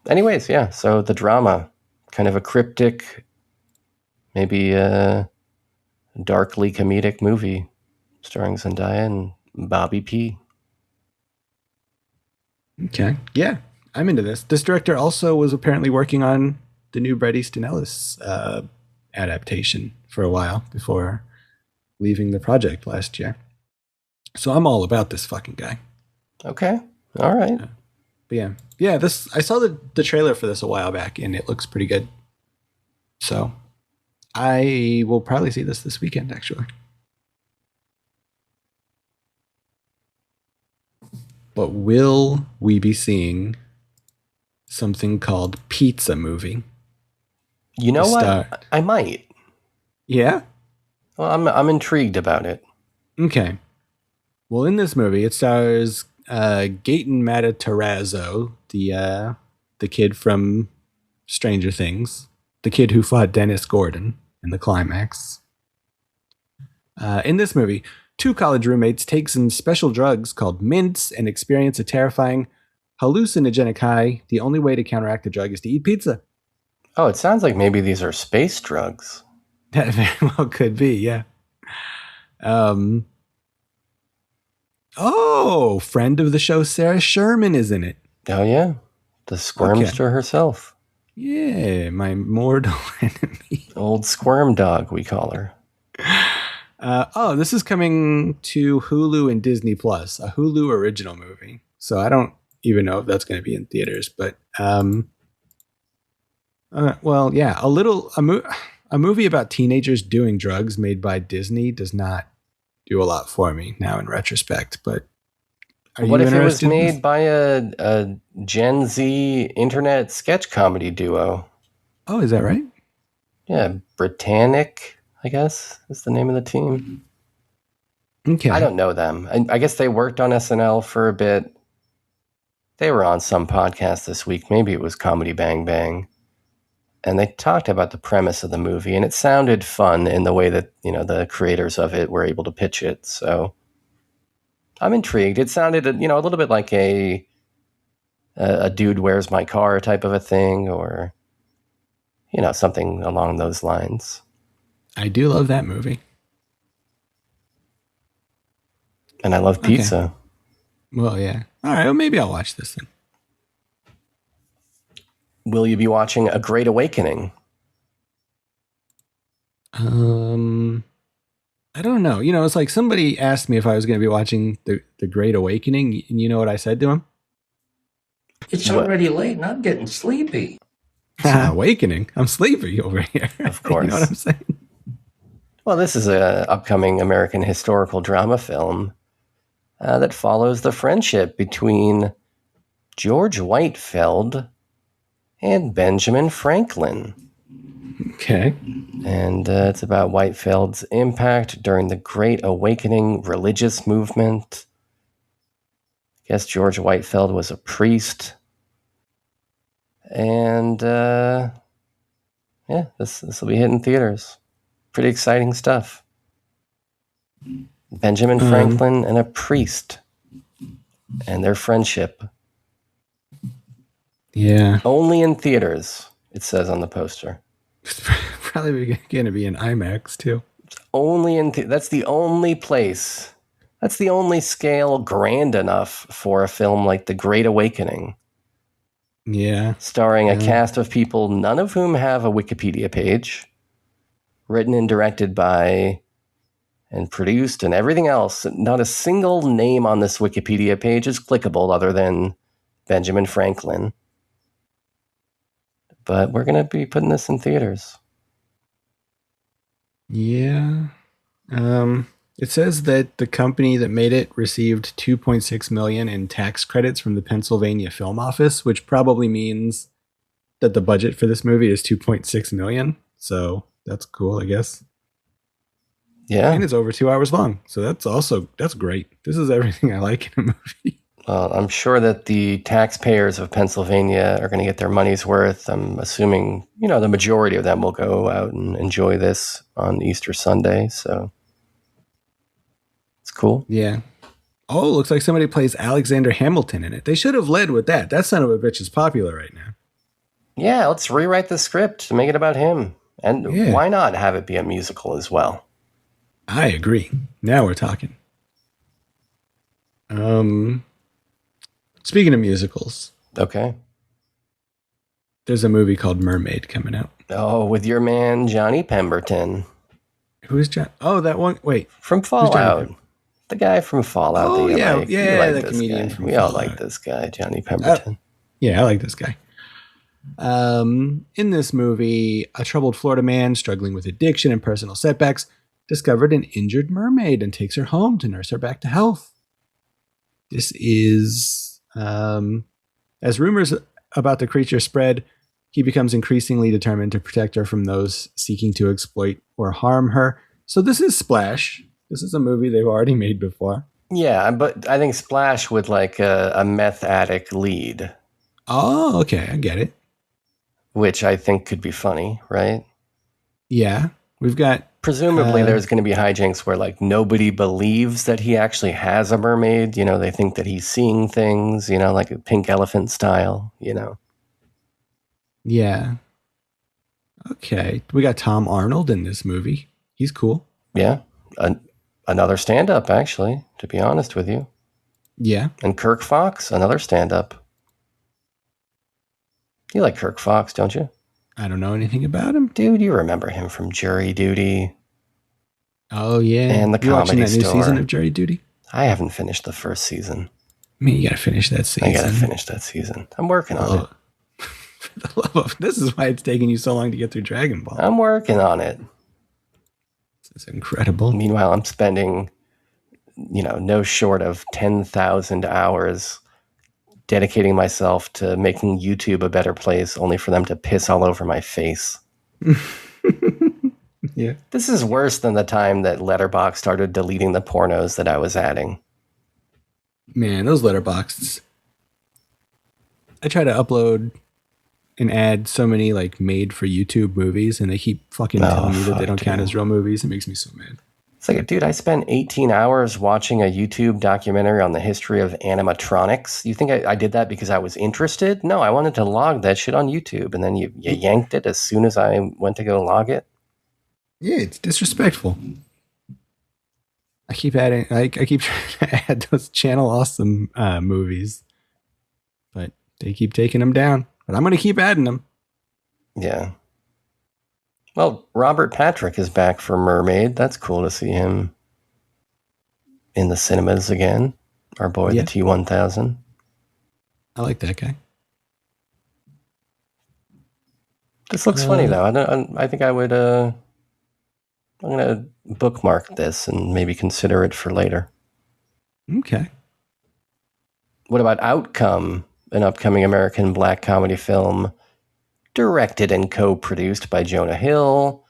Anyways, yeah, so the drama, kind of a cryptic, maybe a darkly comedic movie starring Zendaya and Bobby P. Okay. Yeah, I'm into this. This director also was apparently working on the new Bret Easton Ellis adaptation for a while before leaving the project last year. So I'm all about this fucking guy. Okay. All right. But yeah, this I saw the trailer for this a while back, and it looks pretty good. So I will probably see this weekend, actually. But will we be seeing something called Pizza Movie. You know what? Start. I might. Yeah? Well, I'm intrigued about it. Okay. Well, in this movie, it stars Gaten Matarazzo, the kid from Stranger Things, the kid who fought Dennis Gordon in the climax. In this movie, 2 college roommates take some special drugs called mints and experience a terrifying hallucinogenic high. The only way to counteract the drug is to eat pizza. Oh, it sounds like maybe these are space drugs. That very well could be, yeah. Oh, friend of the show, Sarah Sherman is in it. Oh, yeah. The squirmster herself. Yeah, my mortal enemy. Old squirm dog, we call her. This is coming to Hulu and Disney Plus, a Hulu original movie. So I don't even know if that's going to be in theaters, but a movie about teenagers doing drugs made by Disney does not do a lot for me now in retrospect. But what if it was made by a Gen Z internet sketch comedy duo? Oh, is that right? Yeah, Britannic, I guess, is the name of the team. Okay. I don't know them. I guess they worked on SNL for a bit. They were on some podcast this week. Maybe it was Comedy Bang Bang. And they talked about the premise of the movie, and it sounded fun in the way that, the creators of it were able to pitch it. So I'm intrigued. It sounded, a little bit like a Dude, Where's My Car type of a thing, or, something along those lines. I do love that movie. And I love pizza. Okay. Well, yeah. All right. Well, maybe I'll watch this then. Will you be watching A Great Awakening? I don't know. It's like somebody asked me if I was going to be watching the Great Awakening, and you know what I said to him? It's already late and I'm getting sleepy. It's not awakening. I'm sleepy over here. Of course. You know what I'm saying? Well, this is an upcoming American historical drama film that follows the friendship between George Whitefeld and Benjamin Franklin. Okay. And it's about Whitefeld's impact during the Great Awakening religious movement. I guess George Whitefeld was a priest. And this will be hitting theaters. Pretty exciting stuff. Benjamin Franklin and a priest and their friendship. Yeah. Only in theaters, it says on the poster. It's probably going to be in IMAX too. Only in that's the only place. That's the only scale grand enough for a film like The Great Awakening. Yeah. Starring a cast of people, none of whom have a Wikipedia page. Written and directed by and produced and everything else. Not a single name on this Wikipedia page is clickable other than Benjamin Franklin. But we're going to be putting this in theaters. Yeah. It says that the company that made it received $2.6 million in tax credits from the Pennsylvania Film Office, which probably means that the budget for this movie is $2.6 million. So that's cool, I guess. Yeah. And it's over 2 hours long. So that's great. This is everything I like in a movie. I'm sure that the taxpayers of Pennsylvania are going to get their money's worth. I'm assuming, the majority of them will go out and enjoy this on Easter Sunday. So it's cool. Yeah. Oh, looks like somebody plays Alexander Hamilton in it. They should have led with that. That son of a bitch is popular right now. Yeah, let's rewrite the script to make it about him. And why not have it be a musical as well? I agree. Now we're talking. Speaking of musicals. Okay. There's a movie called Mermaid coming out. Oh, with your man, Johnny Pemberton. Who's John? Oh, that one. Wait. From Fallout. The guy from Fallout. Oh, that yeah. like. Yeah, the this comedian guy. from We Fallout. all like this guy, Johnny Pemberton. Yeah, I like this guy. In this movie, a troubled Florida man struggling with addiction and personal setbacks discovered an injured mermaid and takes her home to nurse her back to health. This is, as rumors about the creature spread, he becomes increasingly determined to protect her from those seeking to exploit or harm her. So this is Splash. This is a movie they've already made before. Yeah, but I think Splash with like a meth addict lead. Oh, okay. I get it. Which I think could be funny, right? Yeah. We've got... Presumably there's going to be hijinks where like nobody believes that he actually has a mermaid. You know, they think that he's seeing things, you know, like a Pink Elephant style, you know. Yeah. Okay. We got Tom Arnold in this movie. He's cool. Yeah. Another stand-up, actually, to be honest with you. Yeah. And Kirk Fox, another stand-up. You like Kirk Fox, don't you? I don't know anything about him. Dude, you remember him from Jury Duty. Oh, yeah. And the You watching Comedy that new Store. season of Jury Duty? I haven't finished the first season. I mean, you got to finish that season. I got to finish that season. I'm working on it. For the love of... This is why it's taking you so long to get through Dragon Ball. I'm working on it. This is incredible. Meanwhile, I'm spending, you know, no short of 10,000 hours dedicating myself to making YouTube a better place, only for them to piss all over my face. Yeah. This is worse than the time that Letterboxd started deleting the pornos that I was adding. Man, those letterboxes. I try to upload and add so many like made for YouTube movies, and they keep fucking telling me that they don't count as real movies. It makes me so mad. It's like, dude, I spent 18 hours watching a YouTube documentary on the history of animatronics. You think I did that because I was interested? No, I wanted to log that shit on YouTube, and then you yanked it as soon as I went to go log it. Yeah, it's disrespectful. I keep adding, I keep trying to add those Channel Awesome movies, but they keep taking them down. But I'm going to keep adding them. Yeah. Well, Robert Patrick is back for Mermaid. That's cool to see him in the cinemas again. Our boy, the T-1000. I like that guy. This looks funny, though. I think I would... I'm going to bookmark this and maybe consider it for later. Okay. What about Outcome, an upcoming American black comedy film directed and co-produced by Jonah Hill,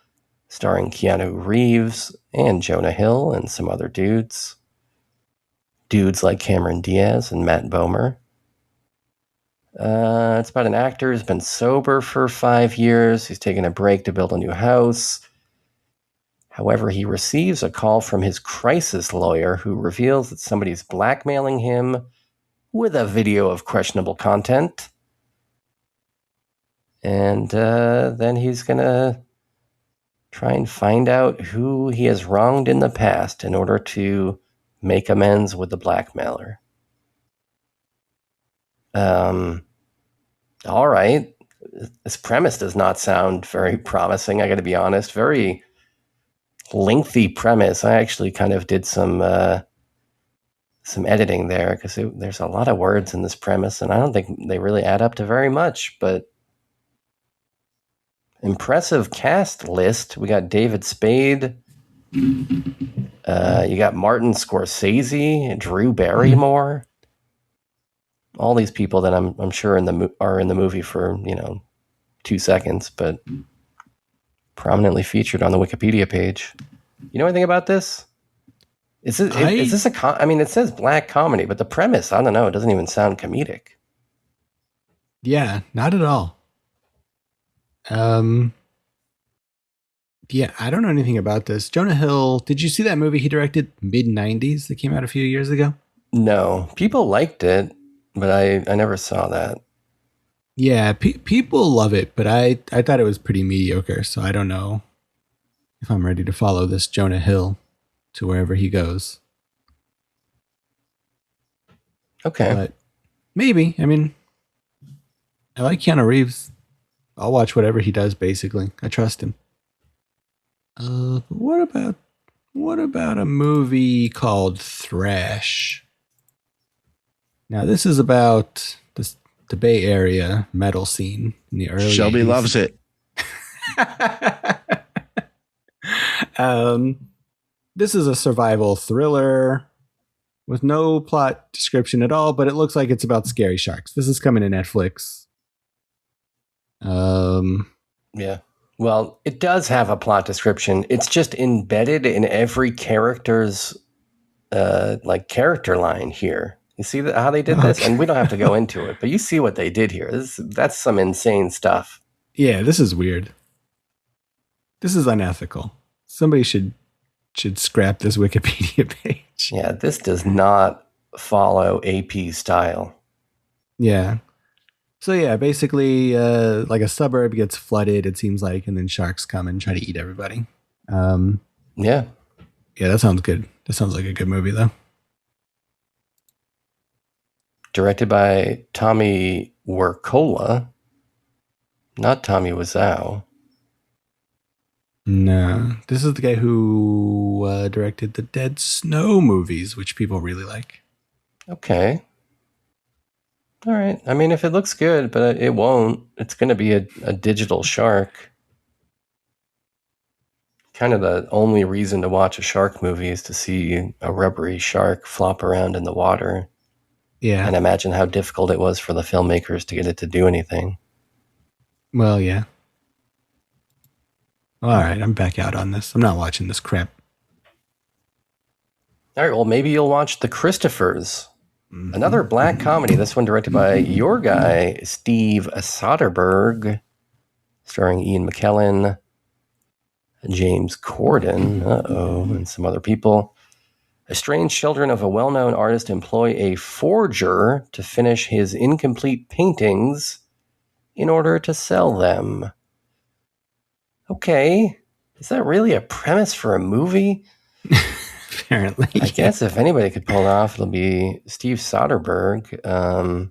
starring Keanu Reeves and Jonah Hill and some other dudes. Dudes like Cameron Diaz and Matt Bomer. It's about an actor who's been sober for 5 years. He's taking a break to build a new house. However, he receives a call from his crisis lawyer who reveals that somebody's blackmailing him with a video of questionable content. And then he's going to try and find out who he has wronged in the past in order to make amends with the blackmailer. All right. This premise does not sound very promising, I got to be honest. Very lengthy premise. I actually kind of did some editing there because there's a lot of words in this premise, and I don't think they really add up to very much, but impressive cast list. We got David Spade. You got Martin Scorsese, Drew Barrymore. All these people that I'm sure are in the movie for 2 seconds, but prominently featured on the Wikipedia page. You know anything about this? Is this a I mean, it says black comedy, but the premise, I don't know, it doesn't even sound comedic. Yeah, not at all. Yeah, I don't know anything about this. Jonah Hill, did you see that movie he directed mid-90s that came out a few years ago? No, people liked it, but I never saw that. Yeah, people love it, but I thought it was pretty mediocre, so I don't know if I'm ready to follow this Jonah Hill to wherever he goes. Okay. But maybe. I mean, I like Keanu Reeves. I'll watch whatever he does, basically. I trust him. What about a movie called Thrash? Now, this is about the Bay Area metal scene in the early Shelby 80s. loves it. This is a survival thriller with no plot description at all, but it looks like it's about scary sharks. This is coming to Netflix Yeah. Well, it does have a plot description. It's just embedded in every character's character line here. You see how they did this? And we don't have to go into it, but you see what they did here. That's some insane stuff. Yeah, this is weird. This is unethical. Somebody should scrap this Wikipedia page. Yeah, this does not follow AP style. Yeah. So yeah, basically, like a suburb gets flooded, it seems like, and then sharks come and try to eat everybody. Yeah. Yeah, that sounds good. That sounds like a good movie, though. Directed by Tommy Wirkola, not Tommy Wiseau. No, this is the guy who directed the Dead Snow movies, which people really like. Okay. All right. I mean, if it looks good, but it won't. It's going to be a digital shark. Kind of the only reason to watch a shark movie is to see a rubbery shark flop around in the water. Yeah. And imagine how difficult it was for the filmmakers to get it to do anything. Well, yeah. All right, I'm back out on this. I'm not watching this crap. All right, well, maybe you'll watch The Christophers. Another black comedy, this one directed by your guy, Steve Soderbergh, starring Ian McKellen, James Corden, and some other people. Estranged children of a well-known artist employ a forger to finish his incomplete paintings in order to sell them. Okay, is that really a premise for a movie? Apparently. I guess if anybody could pull it off, it'll be Steve Soderbergh.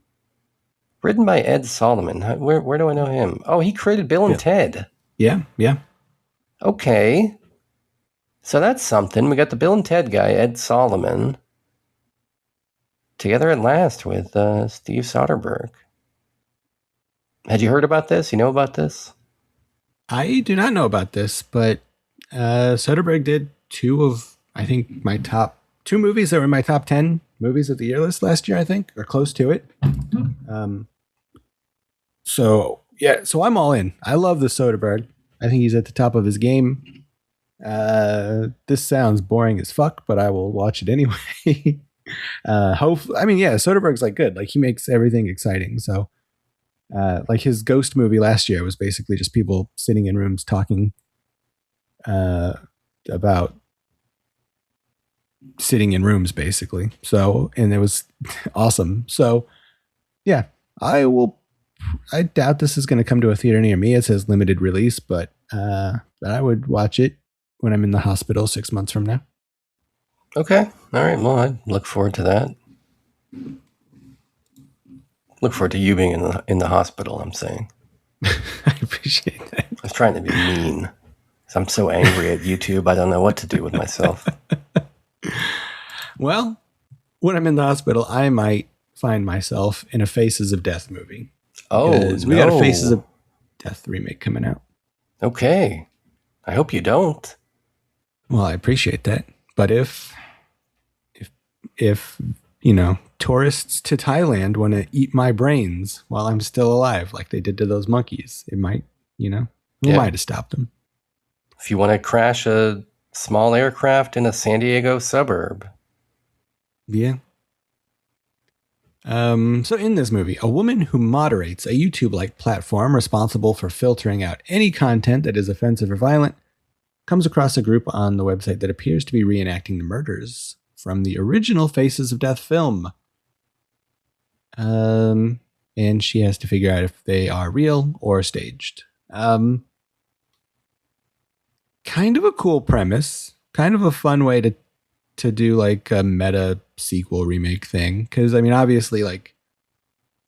Written by Ed Solomon. Where do I know him? Oh, he created Bill and Ted. Yeah. Okay. So that's something. We got the Bill and Ted guy, Ed Solomon, together at last with Steve Soderbergh. Had you heard about this? You know about this? I do not know about this, but Soderbergh did two of, I think, my top two movies that were in my top 10 movies of the year list last year, I think, or close to it. So I'm all in. I love the Soderbergh. I think he's at the top of his game. This sounds boring as fuck, but I will watch it anyway. Soderbergh's like good. Like he makes everything exciting. So like his Ghost movie last year was basically just people sitting in rooms talking about sitting in rooms basically. So, and it was awesome. So yeah, I doubt this is going to come to a theater near me. It says limited release, but I would watch it when I'm in the hospital 6 months from now. Okay. All right. Well, I look forward to that. Look forward to you being in the hospital, I'm saying. I appreciate that. I was trying to be mean. 'Cause I'm so angry at YouTube, I don't know what to do with myself. Well, when I'm in the hospital, I might find myself in a Faces of Death movie. Oh, we got a Faces of Death remake coming out. Okay. I hope you don't. Well, I appreciate that. But if you know, tourists to Thailand want to eat my brains while I'm still alive, like they did to those monkeys, it might, you know, who am I to stop them? If you want to crash a small aircraft in a San Diego suburb. Yeah. So in this movie, a woman who moderates a YouTube-like platform responsible for filtering out any content that is offensive or violent comes across a group on the website that appears to be reenacting the murders from the original Faces of Death film. And she has to figure out if they are real or staged. Kind of a cool premise. Kind of a fun way to do like a meta sequel remake thing. Because, I mean, obviously, like,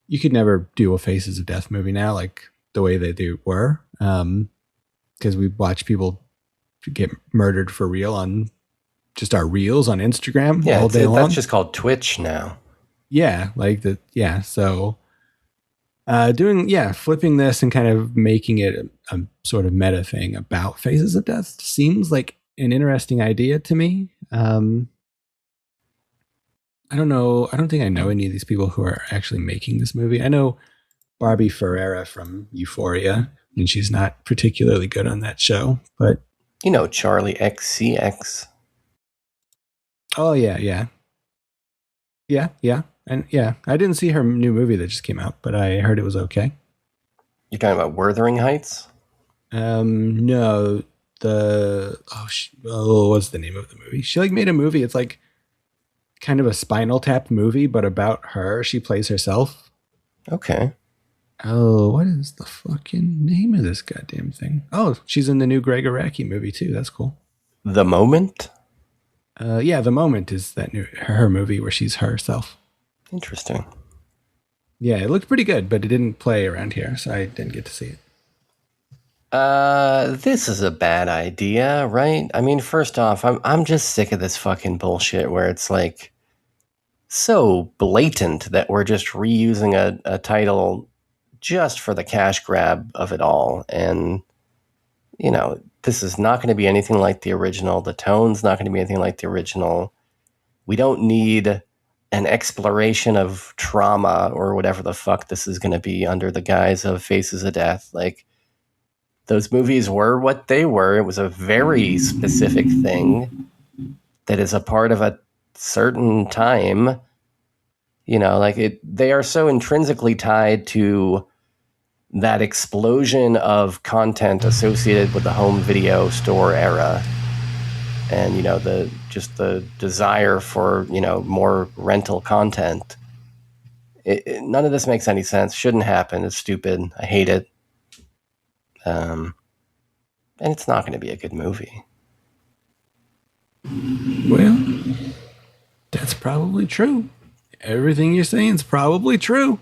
you could never do a Faces of Death movie now, like the way they were. Because we watch people get murdered for real on just our reels on Instagram all day long. That's just called Twitch now. Yeah, like the so flipping this and kind of making it a sort of meta thing about Faces of Death seems like an interesting idea to me. I don't know. I don't think I know any of these people who are actually making this movie. I know Barbie Ferreira from Euphoria, and she's not particularly good on that show. But You know, Charlie XCX. oh yeah, and yeah, I didn't see her new movie that just came out, but I heard it was okay. You're talking about Wuthering Heights? No, what's the name of the movie? She like made a movie. It's like kind of a Spinal Tap movie, but about her. She plays herself. Okay. Oh, what is the fucking name of this goddamn thing? Oh, she's in the new Greg Araki movie too. That's cool. The Moment? Yeah, The Moment is that new her movie where she's herself. Interesting. Yeah, it looked pretty good, but it didn't play around here, so I didn't get to see it. This is a bad idea, right? I mean, first off, I'm just sick of this fucking bullshit where it's like so blatant that we're just reusing a title just for the cash grab of it all. And, you know, this is not going to be anything like the original. The tone's not going to be anything like the original. We don't need an exploration of trauma or whatever the fuck this is going to be under the guise of Faces of Death. Like, those movies were what they were. It was a very specific thing that is a part of a certain time. You know, like they are so intrinsically tied to that explosion of content associated with the home video store era. And, you know, the desire for, you know, more rental content. None of this makes any sense. Shouldn't happen. It's stupid. I hate it. And it's not going to be a good movie. Well, that's probably true. Everything you're saying is probably true.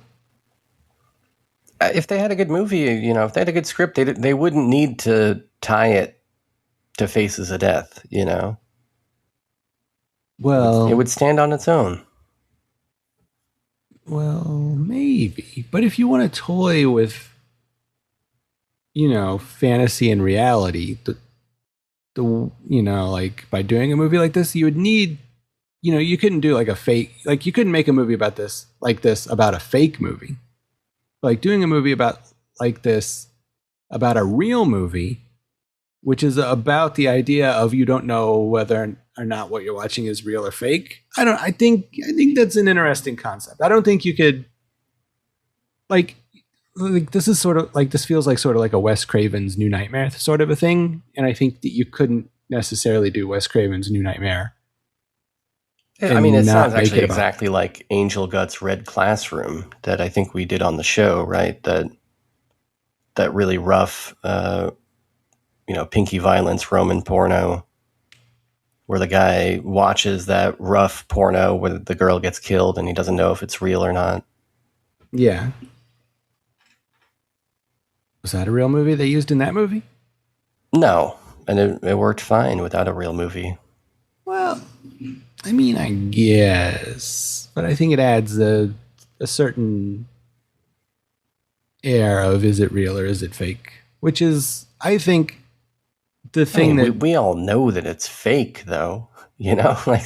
If they had a good movie, you know, if they had a good script, they wouldn't need to tie it to Faces of Death, you know? Well, it would stand on its own. Well, maybe. But if you want to toy with, you know, fantasy and reality, the you know, like by doing a movie like this, you would need, you know, you couldn't do like a fake, like you couldn't make a movie about this, like this, about a fake movie. Like doing a movie about like this, about a real movie, which is about the idea of you don't know whether or not what you're watching is real or fake. I think that's an interesting concept. I don't think you could like this is sort of like, this feels like sort of like a Wes Craven's New Nightmare sort of a thing. And I think that you couldn't necessarily do Wes Craven's New Nightmare. I mean, it sounds actually exactly like Angel Guts Red Classroom that I think we did on the show, right? That really rough, you know, pinky violence Roman porno where the guy watches that rough porno where the girl gets killed and he doesn't know if it's real or not. Yeah. Was that a real movie they used in that movie? No, and it worked fine without a real movie. Well, I mean, I guess, but I think it adds a certain air of is it real or is it fake, which is, I think, the thing that we all know that it's fake, though. You know, like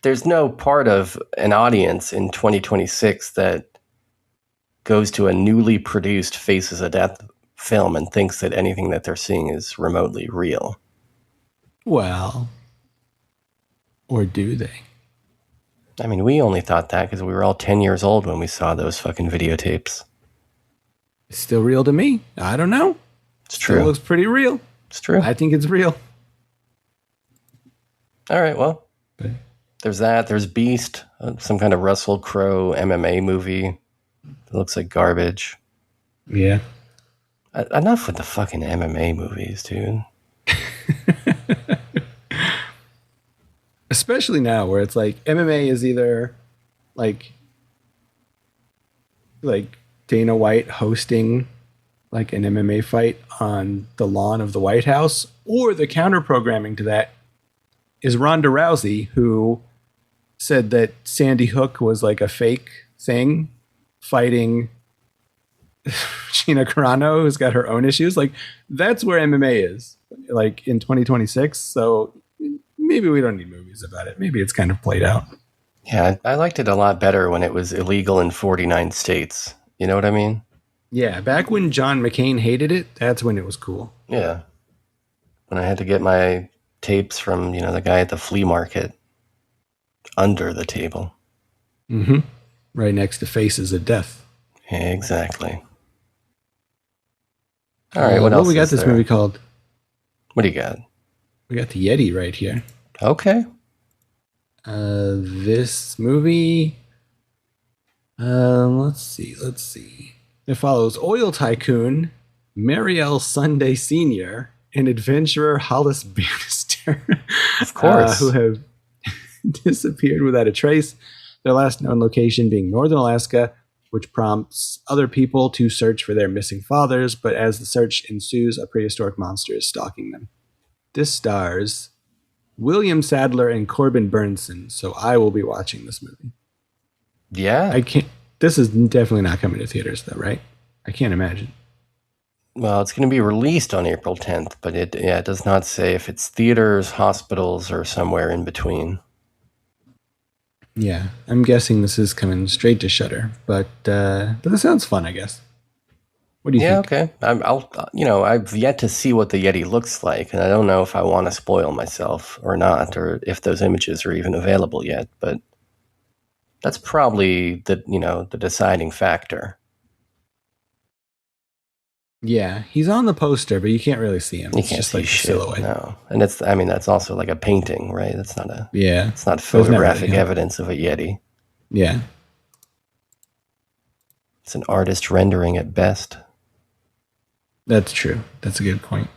there's no part of an audience in 2026 that goes to a newly produced Faces of Death film and thinks that anything that they're seeing is remotely real. Well, or do they? I mean, we only thought that because we were all 10 years old when we saw those fucking videotapes. It's still real to me. I don't know. It's true. It looks pretty real. It's true. I think it's real. All right, well, there's that. There's Beast, some kind of Russell Crowe MMA movie. It looks like garbage. Yeah. Enough with the fucking MMA movies, dude. Especially now where it's like MMA is either like Dana White hosting like an MMA fight on the lawn of the White House, or the counter programming to that is Ronda Rousey, who said that Sandy Hook was like a fake thing, fighting Gina Carano, who's got her own issues. Like that's where MMA is, like in 2026. So maybe we don't need movies about it. Maybe it's kind of played out. Yeah, I liked it a lot better when it was illegal in 49 states. You know what I mean? Yeah, back when John McCain hated it, that's when it was cool. Yeah. When I had to get my tapes from, the guy at the flea market under the table. Mm-hmm. Right next to Faces of Death. Exactly. All right, what else we got is this there? movie called? What do you got? We got the Yeti right here. Okay. This movie, let's see. It follows oil tycoon Mariel Sunday Sr. and adventurer Hollis Bannister, Of course. who have disappeared without a trace. Their last known location being northern Alaska, which prompts other people to search for their missing fathers. But as the search ensues, a prehistoric monster is stalking them. This stars William Sadler and Corbin Burnson, so I will be watching this movie. Yeah. I can't. This is definitely not coming to theaters, though, right? I can't imagine. Well, it's going to be released on April 10th, but it does not say if it's theaters, hospitals, or somewhere in between. Yeah, I'm guessing this is coming straight to Shudder, but this sounds fun, I guess. What do you think? Okay. I've yet to see what the Yeti looks like, and I don't know if I want to spoil myself or not, or if those images are even available yet. But that's probably the deciding factor. Yeah, he's on the poster, but you can't really see him. You It's can't just see like a shit. silhouette. No, and that's also like a painting, right? That's not a. Yeah, It's not But it's not really photographic him. evidence of a Yeti. Yeah, It's an artist rendering at best. that's true. That's a good point.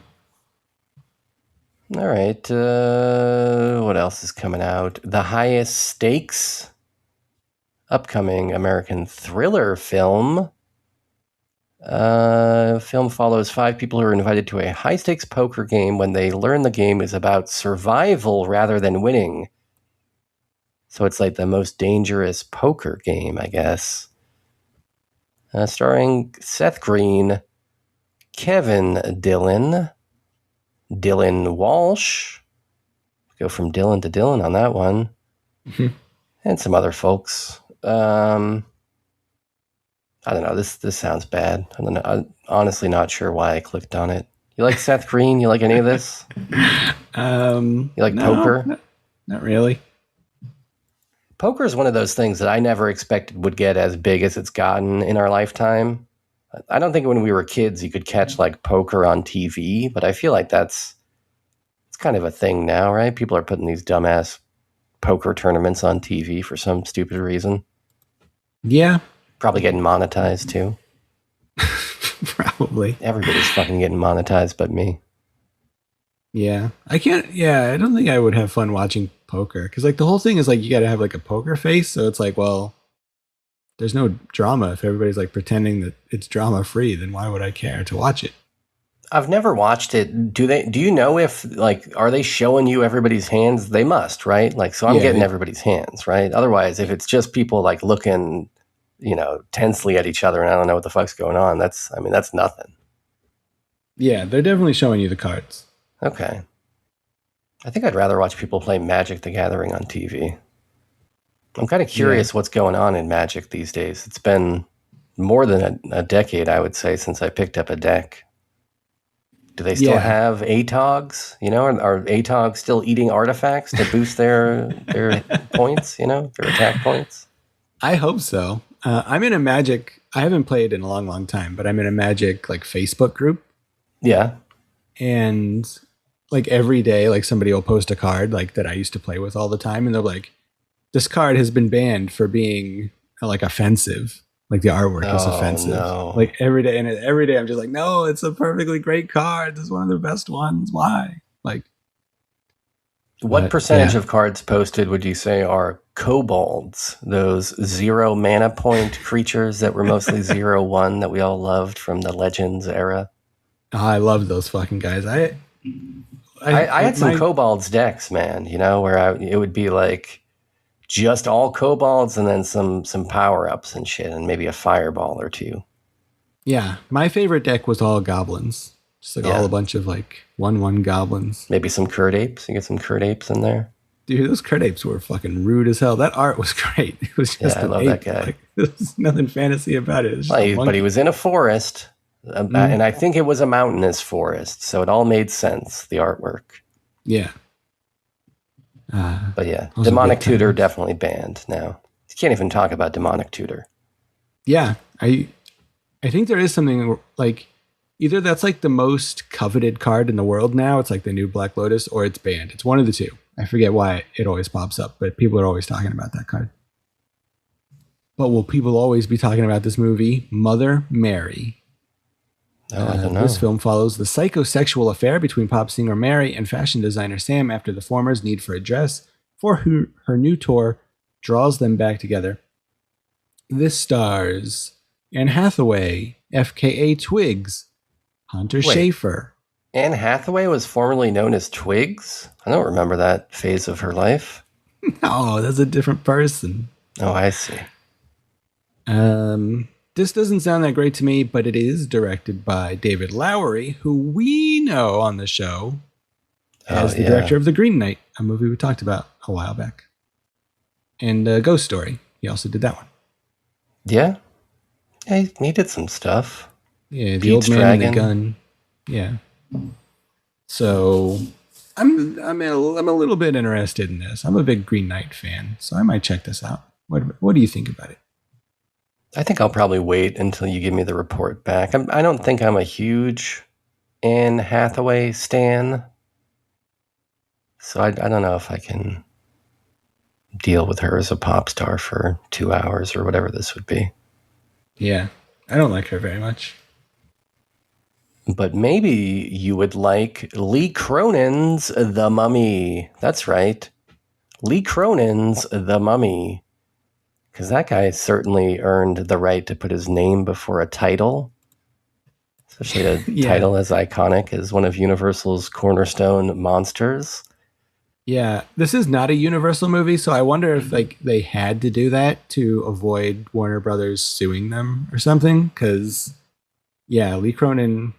All right. What else is coming out? The Highest Stakes, upcoming American thriller film. Film follows 5 people who are invited to a high-stakes poker game when they learn the game is about survival rather than winning. So it's like the most dangerous poker game, I guess. Starring Seth Green, Kevin Dillon, Dylan Walsh. Go from Dylan to Dylan on that one. Mhm. And some other folks. I don't know. This sounds bad. I don't know. I'm honestly not sure why I clicked on it. You like Seth Green? You like any of this? You like poker? Not really. Poker is one of those things that I never expected would get as big as it's gotten in our lifetime. I don't think when we were kids you could catch like poker on TV, but I feel like it's kind of a thing now, right? People are putting these dumbass poker tournaments on TV for some stupid reason. Yeah, Probably getting monetized too. probably. Everybody's fucking getting monetized but me. Yeah, I can't. Yeah, I don't think I would have fun watching poker because like the whole thing is like you got to have like a poker face. So it's like, well, there's no drama if everybody's like pretending that it's drama free. Then why would I care to watch it? I've never watched it. Do you know if like are they showing you everybody's hands? They must, right? Like so I'm Yeah, getting they- everybody's hands, right? Otherwise, if it's just people like looking, tensely at each other and I don't know what the fuck's going on, that's nothing. Yeah, they're definitely showing you the cards. Okay. I think I'd rather watch people play Magic the Gathering on TV. I'm kind of curious what's going on in Magic these days. It's been more than a decade, I would say, since I picked up a deck. Do they still Yeah. have ATOGs? Are ATOGs still eating artifacts to boost their points, their attack points? I hope so. I'm in a Magic. I haven't played in a long, long time, but I'm in a Magic like Facebook group, Yeah. and like every day, like somebody will post a card like that I used to play with all the time, and they're like, "This card has been banned for being like offensive." Like the artwork is Oh, offensive. no. Like every day, and every day I'm just like, "No, it's a perfectly great card. This is one of the best ones. Why?" Like, What But, percentage yeah. of cards posted would you say are kobolds? Those 0 mana point creatures that were mostly 0/1 that we all loved from the Legends era? oh, I love those fucking guys. I I had some my- kobolds decks, man, where it would be like just all kobolds and then some power-ups and shit and maybe a fireball or two. Yeah, my favorite deck was all goblins. Just like Yeah. all a bunch of like 1/1 goblins. Maybe some Curd Apes. You get some Curd Apes in there. Dude, those crepes were fucking rude as hell. That art was great. It was just I love that guy. Like, there's nothing fantasy about it. It's just a But he was in a forest, and I think it was a mountainous forest, so it all made sense, the artwork. Yeah. But yeah, Demonic Tutor definitely banned now. You can't even talk about Demonic Tutor. Yeah. I think there is something like either that's like the most coveted card in the world now. It's like the new Black Lotus, or it's banned. It's one of the two. I forget why it always pops up, but people are always talking about that card. But will people always be talking about this movie, Mother Mary? I don't know. This film follows the psychosexual affair between pop singer Mary and fashion designer Sam after the former's need for a dress for her new tour draws them back together. This stars Anne Hathaway, FKA Twigs, Hunter Schafer. Anne Hathaway was formerly known as Twigs? I don't remember that phase of her life. No, that's a different person. Oh, I see. This doesn't sound that great to me, but it is directed by David Lowery, who we know on the show as the director of The Green Knight, a movie we talked about a while back. And Ghost Story. He also did that one. Yeah? Yeah, he did some stuff. Yeah, the Pete's old man Dragon. and the gun. Yeah. So I'm a little bit interested in this. I'm a big Green Knight fan, so I might check this out. What do you think about it? I think I'll probably wait until you give me the report back. I don't think I'm a huge Anne Hathaway stan, so I don't know if I can deal with her as a pop star for 2 hours or whatever this would be. Yeah, I don't like her very much. But maybe you would like Lee Cronin's The Mummy. That's right. Lee Cronin's The Mummy. Because that guy certainly earned the right to put his name before a title. Especially a title as iconic as one of Universal's cornerstone monsters. Yeah, this is not a Universal movie, so I wonder if like they had to do that to avoid Warner Brothers suing them or something. Because, yeah, Lee Cronin,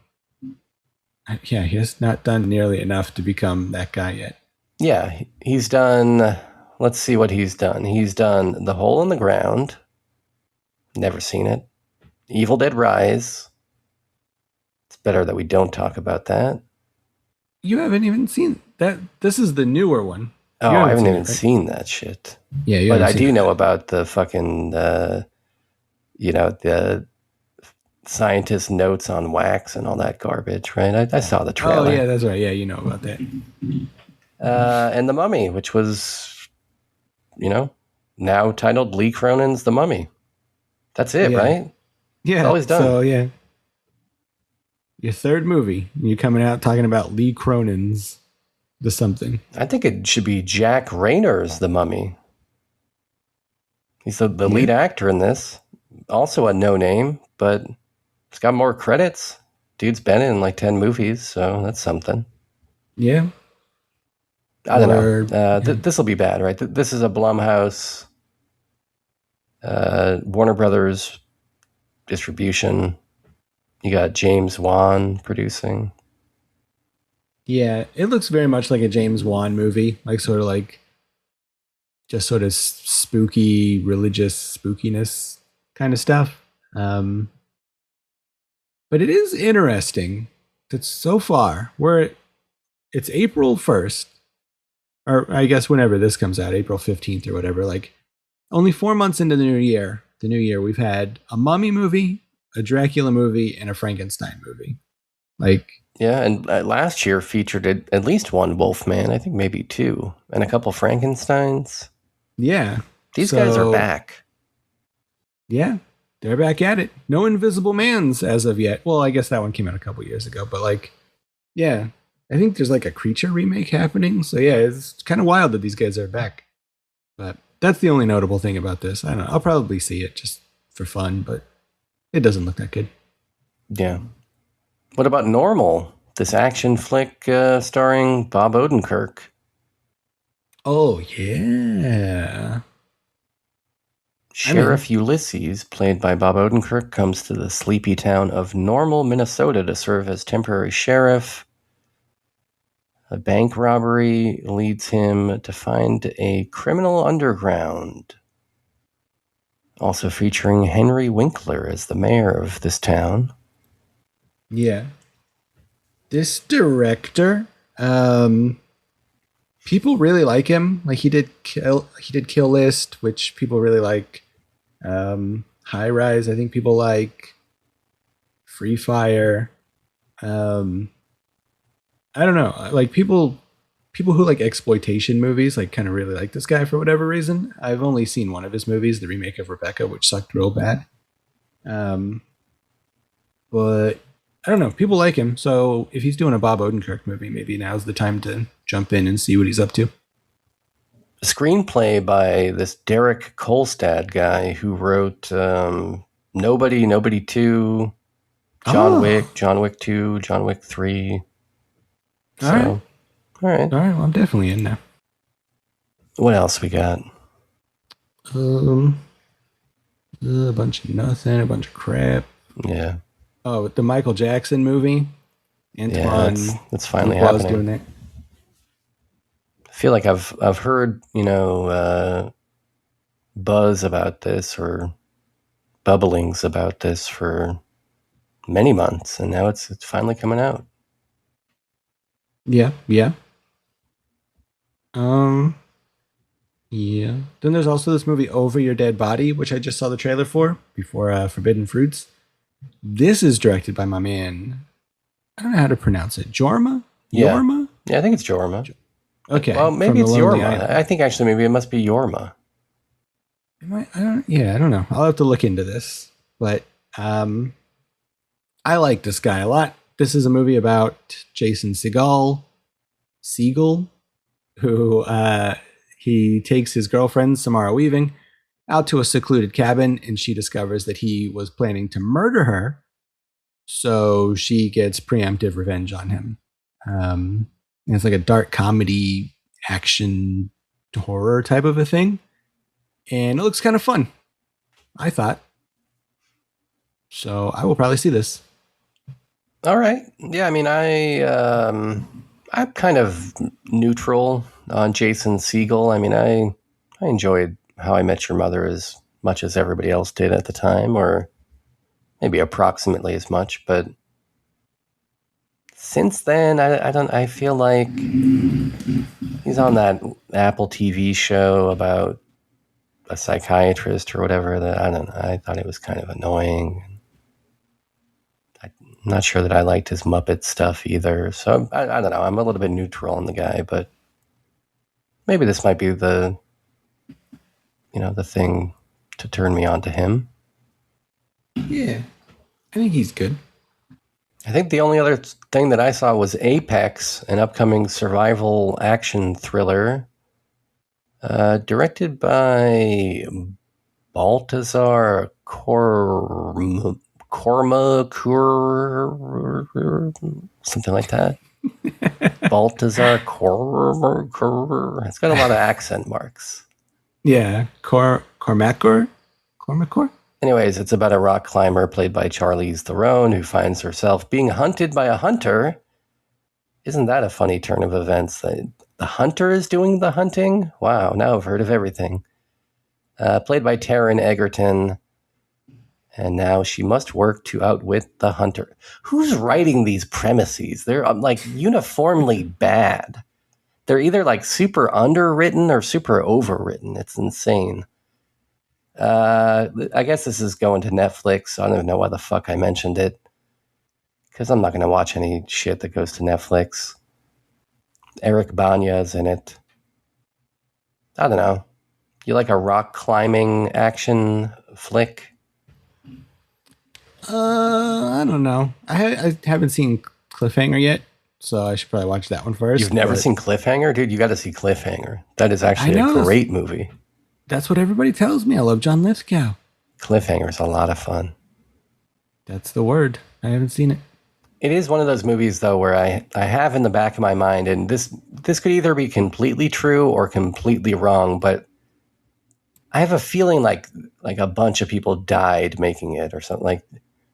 he has not done nearly enough to become that guy yet. Yeah, he's done... Let's see what he's done. He's done The Hole in the Ground. Never seen it. Evil Dead Rise. It's better that we don't talk about that. You haven't even seen that. This is the newer one. Oh, I haven't even seen that shit. Yeah, but I do know about the fucking, the scientist notes on wax and all that garbage, right? I saw the trailer. Oh, yeah, that's right. Yeah, you know about that. And The Mummy, which was, now titled Lee Cronin's The Mummy. That's it, right? Yeah. It's always done. So, yeah. Your third movie, you're coming out talking about Lee Cronin's The Something. I think it should be Jack Rayner's The Mummy. He's the lead actor in this. Also a no-name, but he's got more credits. Dude's been in like 10 movies, so that's something. Yeah. I don't know. This will be bad, right? This is a Blumhouse, Warner Brothers distribution. You got James Wan producing. Yeah, it looks very much like a James Wan movie, like sort of spooky, religious spookiness kind of stuff. But it is interesting that so far, it's April 1st, or I guess whenever this comes out, April 15th or whatever, like only 4 months into the new year, we've had a Mummy movie, a Dracula movie, and a Frankenstein movie. Yeah, and last year featured at least one Wolfman, I think maybe two, and a couple Frankensteins. Yeah. These guys are back. Yeah, they're back at it. No Invisible Mans as of yet. Well, I guess that one came out a couple years ago, but yeah, I think there's like a Creature remake happening. So yeah, it's kind of wild that these guys are back. But that's the only notable thing about this. I don't know. I'll probably see it just for fun, but it doesn't look that good. Yeah. What about Normal? This action flick starring Bob Odenkirk. Oh, yeah. Sheriff Ulysses, played by Bob Odenkirk, comes to the sleepy town of Normal, Minnesota to serve as temporary sheriff. A bank robbery leads him to find a criminal underground. Also featuring Henry Winkler as the mayor of this town. Yeah. This director, people really like him. Like he did Kill List, which people really like. High Rise, I think people like. Free Fire. I don't know. Like people who like exploitation movies like kind of really like this guy for whatever reason. I've only seen one of his movies, the remake of Rebecca, which sucked real bad. But I don't know. People like him. So if he's doing a Bob Odenkirk movie, maybe now's the time to jump in and see what he's up to. A screenplay by this Derek Kolstad guy who wrote Nobody, Nobody 2, John Wick 2, John Wick 3. All right. All right. Well, I'm definitely in now. What else we got? A bunch of nothing, a bunch of crap. Yeah. Oh, the Michael Jackson movie. Antoine. Yeah, it's finally Fuqua's happening. doing that. I feel like I've heard, buzz about this or bubblings about this for many months, and now it's finally coming out. Yeah. Yeah. Then there's also this movie Over Your Dead Body, which I just saw the trailer for before Forbidden Fruits. This is directed by my man. I don't know how to pronounce it. Jorma? Yeah. Yorma? Yeah, I think it's Jorma. Okay. Well, maybe from it's The Lonely Yorma. Island. I think actually maybe it must be Yorma. I don't know. I'll have to look into this. But I like this guy a lot. This is a movie about Jason Segel, who he takes his girlfriend, Samara Weaving, out to a secluded cabin, and she discovers that he was planning to murder her. So she gets preemptive revenge on him. And it's like a dark comedy, action, horror type of a thing. And it looks kind of fun, I thought. So I will probably see this. All right. Yeah, I mean, I'm kind of neutral on Jason Segel. I mean, I enjoyed How I Met Your Mother as much as everybody else did at the time, or maybe approximately as much. But since then, I feel like he's on that Apple TV show about a psychiatrist or whatever. That I don't know. I thought it was kind of annoying. I'm not sure that I liked his Muppet stuff either. So I don't know. I'm a little bit neutral on the guy, but maybe this might be the thing to turn me on to him. Yeah, I think he's good. I think the only other thing that I saw was Apex, an upcoming survival action thriller, directed by Baltazar Korma, something like that. Baltazar Korma. It's got a lot of accent marks. Yeah, Cormacor. Anyways, it's about a rock climber played by Charlize Theron who finds herself being hunted by a hunter. Isn't that a funny turn of events? The hunter is doing the hunting? Wow, now I've heard of everything. Played by Taron Egerton. And now she must work to outwit the hunter. Who's writing these premises? They're like uniformly bad. They're either like super underwritten or super overwritten. It's insane. I guess this is going to Netflix. I don't even know why the fuck I mentioned it. Because I'm not going to watch any shit that goes to Netflix. Eric Banya's in it. I don't know. You like a rock climbing action flick? I don't know. I haven't seen Cliffhanger yet, so I should probably watch that one first. You've never seen Cliffhanger? Dude, you got to see Cliffhanger. That is actually a great movie. That's what everybody tells me. I love John Lithgow. Cliffhanger's a lot of fun. That's the word. I haven't seen it. It is one of those movies, though, where I have in the back of my mind, and this could either be completely true or completely wrong, but I have a feeling like a bunch of people died making it or something. Like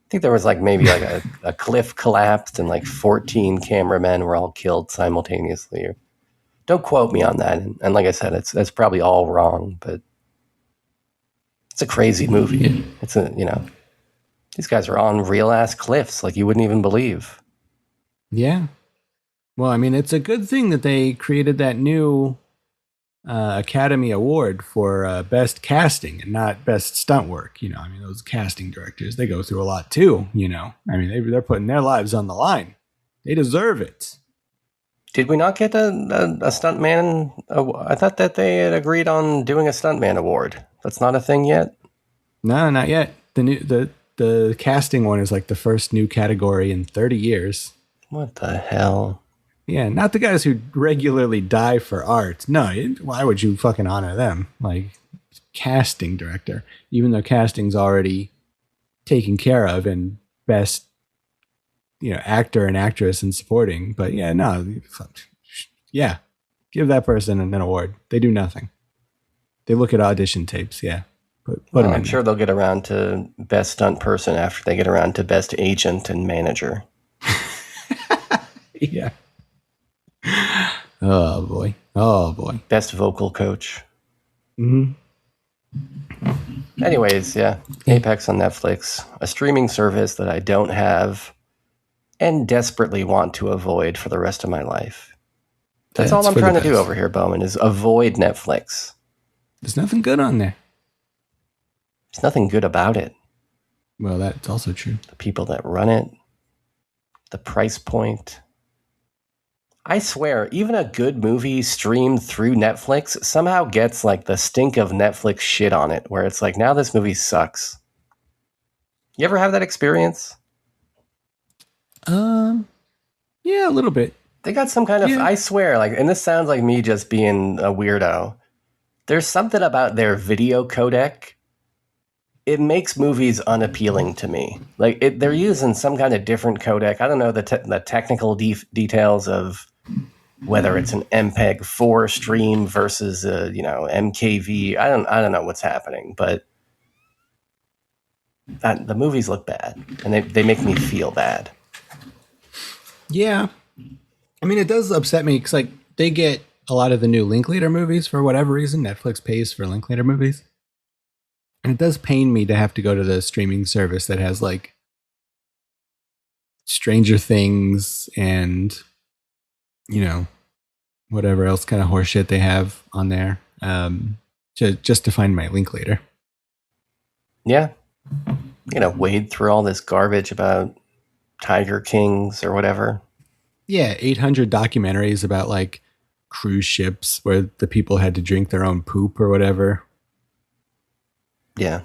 think there was like maybe like a cliff collapsed and like 14 cameramen were all killed simultaneously. Don't quote me on that. And like I said, that's probably all wrong, but it's a crazy movie. It's these guys are on real ass cliffs like you wouldn't even believe. Yeah. Well, I mean, it's a good thing that they created that new Academy Award for best casting and not best stunt work. I mean, those casting directors, they go through a lot too, I mean, they're putting their lives on the line. They deserve it. Did we not get a stuntman? I thought that they had agreed on doing a stuntman award. That's not a thing yet? No, not yet. The casting one is like the first new category in 30 years. What the hell? Yeah, not the guys who regularly die for art. No, why would you fucking honor them? Like, casting director, even though casting's already taken care of in best, actor and actress and supporting. But yeah, no, yeah, give that person an award. They do nothing. They look at audition tapes. Yeah, put them in. I'm sure they'll get around to best stunt person after they get around to best agent and manager. Yeah. Oh boy. Best vocal coach. Mm-hmm. Anyways, yeah. Apex on Netflix, a streaming service that I don't have and desperately want to avoid for the rest of my life. That's all I'm trying to do over here, Bowman, is avoid Netflix. There's nothing good on there. There's nothing good about it. Well, that's also true. The people that run it, the price point. I swear, even a good movie streamed through Netflix somehow gets like the stink of Netflix shit on it, where it's like, now this movie sucks. You ever have that experience? Yeah, a little bit. They got some kind of, I swear, like, and this sounds like me just being a weirdo. There's something about their video codec. It makes movies unappealing to me. Like, they're using some kind of different codec. I don't know the technical details of whether it's an MPEG-4 stream versus a, MKV. I don't know what's happening, but the movies look bad, and they make me feel bad. Yeah. I mean, it does upset me because, like, they get a lot of the new Linklater movies for whatever reason. Netflix pays for Linklater movies. And it does pain me to have to go to the streaming service that has, like, Stranger Things and, whatever else kind of horseshit they have on there, just to find my Linklater. Yeah. Wade through all this garbage about Tiger Kings or whatever. Yeah, 800 documentaries about, like, cruise ships where the people had to drink their own poop or whatever. Yeah.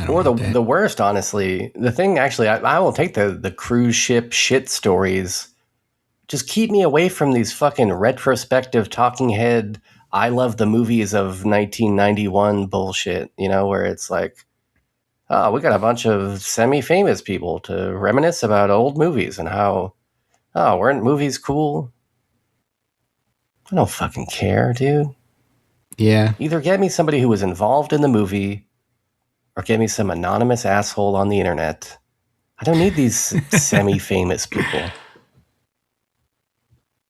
Or the worst, honestly. The thing, actually, I will take the cruise ship shit stories. Just keep me away from these fucking retrospective talking head, I love the movies of 1991 bullshit, where it's like, oh, we got a bunch of semi-famous people to reminisce about old movies and how, oh, weren't movies cool? I don't fucking care, dude. Yeah. Either get me somebody who was involved in the movie or get me some anonymous asshole on the internet. I don't need these semi-famous people.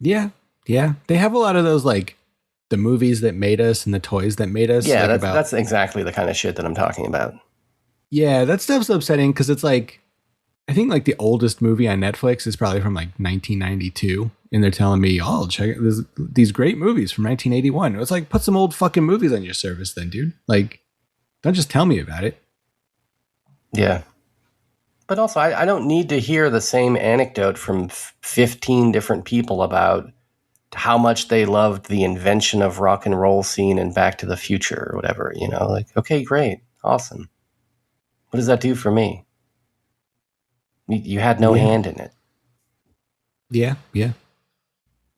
Yeah. Yeah. They have a lot of those, like, the movies that made us and the toys that made us. Yeah, like that's exactly the kind of shit that I'm talking about. Yeah, that stuff's upsetting because it's like, I think like the oldest movie on Netflix is probably from like 1992. And they're telling me, oh, check it, these great movies from 1981. It's like, put some old fucking movies on your service then, dude. Like, don't just tell me about it. Yeah. But also, I don't need to hear the same anecdote from 15 different people about how much they loved the invention of rock and roll scene in Back to the Future or whatever, like, okay, great. Awesome. What does that do for me? You had no hand in it. Yeah. Yeah.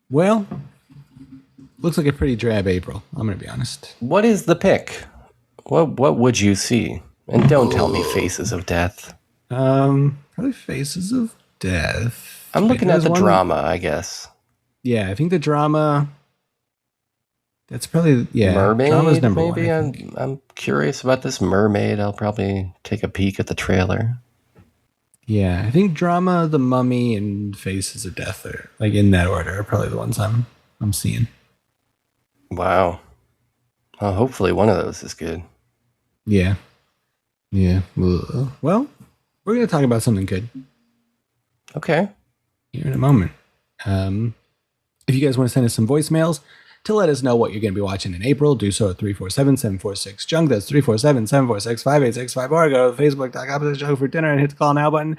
Well, looks like a pretty drab April. I'm going to be honest. What is the pick? What would you see? And don't tell me Faces of Death. Probably Faces of Death. I'm looking at the drama, I guess. Yeah, I think the drama. That's probably Mermaid. Drama's number maybe one. I'm curious about this Mermaid. I'll probably take a peek at the trailer. Yeah, I think Drama, The Mummy, and Faces of Death are like in that order. Are probably the ones I'm seeing. Wow. Well, hopefully one of those is good. Yeah. Well, we're gonna talk about something good. Okay. Here in a moment. If you guys want to send us some voicemails to let us know what you're going to be watching in April, do so at 347-746-JUNK. That's 347-746-5865. Or go to facebook.com/junk for dinner and hit the call now button.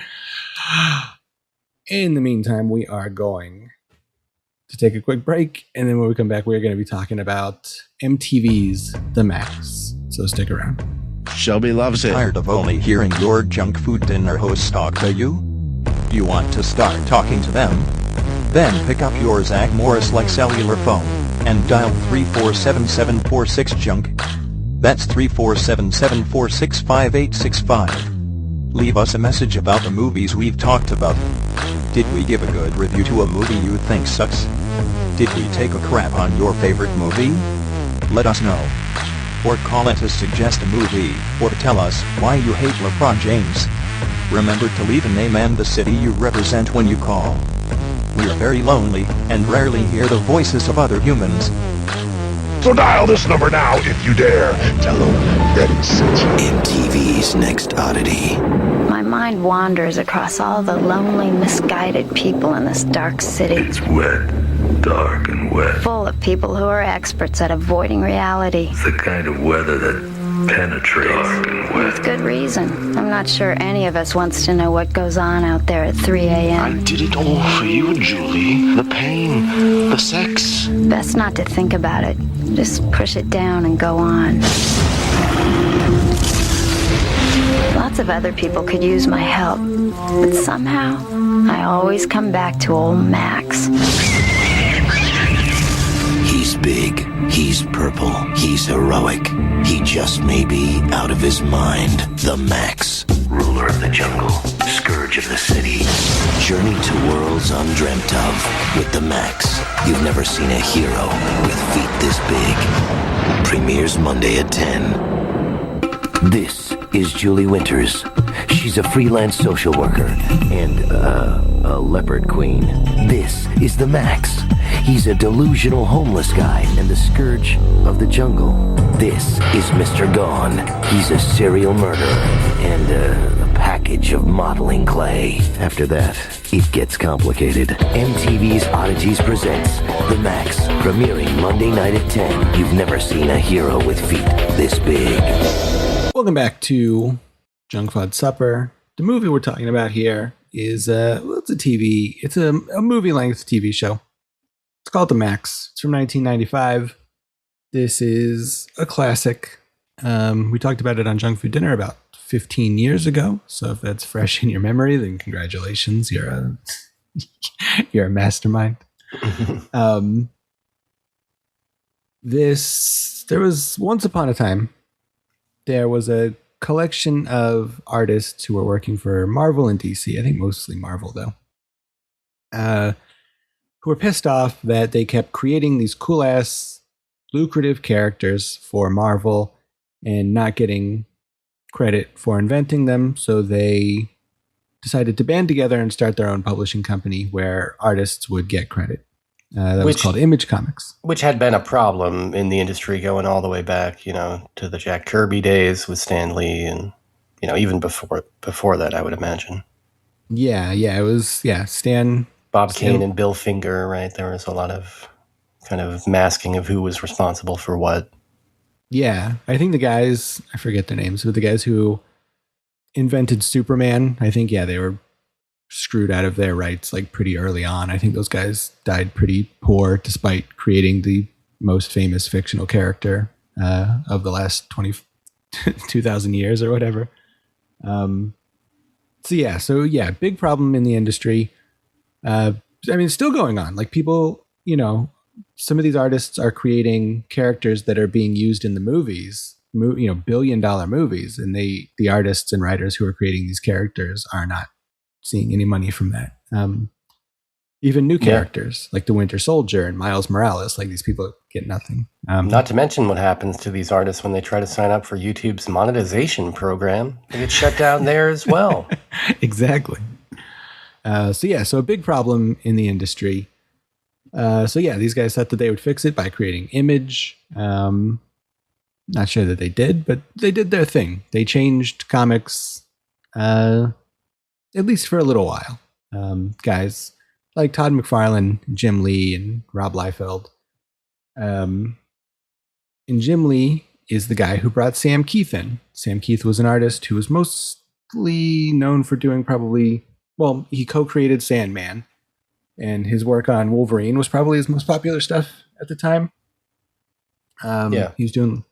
In the meantime, we are going to take a quick break. And then when we come back, we're going to be talking about MTV's The Maxx. So stick around. Shelby loves it. Tired of only hearing your junk food dinner host talk to you? You want to start talking to them? Then pick up your Zach Morris-like cellular phone and dial 347-746-JUNK. That's 347-746-5865. Leave us a message about the movies we've talked about. Did we give a good review to a movie you think sucks? Did we take a crap on your favorite movie? Let us know. Or call it to suggest a movie, or tell us why you hate LeBron James. Remember to leave a name and the city you represent when you call. We are very lonely, and rarely hear the voices of other humans. So dial this number now if you dare. Tell them that he sent you. MTV's Next Oddity. My mind wanders across all the lonely, misguided people in this dark city. It's wet, dark and wet. Full of people who are experts at avoiding reality. It's the kind of weather that penetrates. Dark and wet. With good reason. I'm not sure any of us wants to know what goes on out there at 3 a.m. I did it all for you, Julie. The pain, the sex. Best not to think about it. Just push it down and go on. Lots of other people could use my help, but somehow I always come back to old Maxx. He's big, he's purple, he's heroic. He just may be out of his mind. The Maxx, ruler of the jungle, scourge of the city. Journey to worlds undreamt of. With the Maxx, you've never seen a hero with feet this big. Premieres Monday at 10. This is Julie Winters. She's a freelance social worker and, a leopard queen. This is the Maxx. He's a delusional homeless guy and the scourge of the jungle. This is Mr. Gone. He's a serial murderer and a package of modeling clay. After that, it gets complicated. MTV's Oddities presents The Maxx, premiering Monday night at 10. You've never seen a hero with feet this big. Welcome back to Junk Fud Supper. The movie we're talking about here is it's a movie-length TV show. It's called The Maxx. It's from 1995. This is a classic. We talked about it on Junk Food Dinner about 15 years ago. So if that's fresh in your memory, then congratulations. You're a mastermind. There was once upon a time, there was a collection of artists who were working for Marvel and DC. I think mostly Marvel, though. Who were pissed off that they kept creating these cool-ass, lucrative characters for Marvel and not getting credit for inventing them. So they decided to band together and start their own publishing company where artists would get credit. That was called Image Comics. Which had been a problem in the industry going all the way back, to the Jack Kirby days with Stan Lee and, even before that, I would imagine. Yeah, it was, Stan... Bob Kane and Bill Finger, right? There was a lot of kind of masking of who was responsible for what. Yeah, I think the guys, I forget their names, but the guys who invented Superman, I think, they were screwed out of their rights like pretty early on. I think those guys died pretty poor despite creating the most famous fictional character of the last 2,000 years or whatever. Big problem in the industry. It's still going on. Like people, some of these artists are creating characters that are being used in the movies, $1 billion movies. And the artists and writers who are creating these characters are not seeing any money from that. even new characters like the Winter Soldier and Miles Morales. Like these people get nothing. Not to mention what happens to these artists when they try to sign up for YouTube's monetization program. They get shut down there as well. Exactly. So a big problem in the industry. These guys thought that they would fix it by creating Image. Not sure that they did, but they did their thing. They changed comics, at least for a little while. Guys like Todd McFarlane, Jim Lee, and Rob Liefeld. And Jim Lee is the guy who brought Sam Kieth in. Sam Kieth was an artist who was mostly known for doing he co-created Sandman, and his work on Wolverine was probably his most popular stuff at the time. He was doing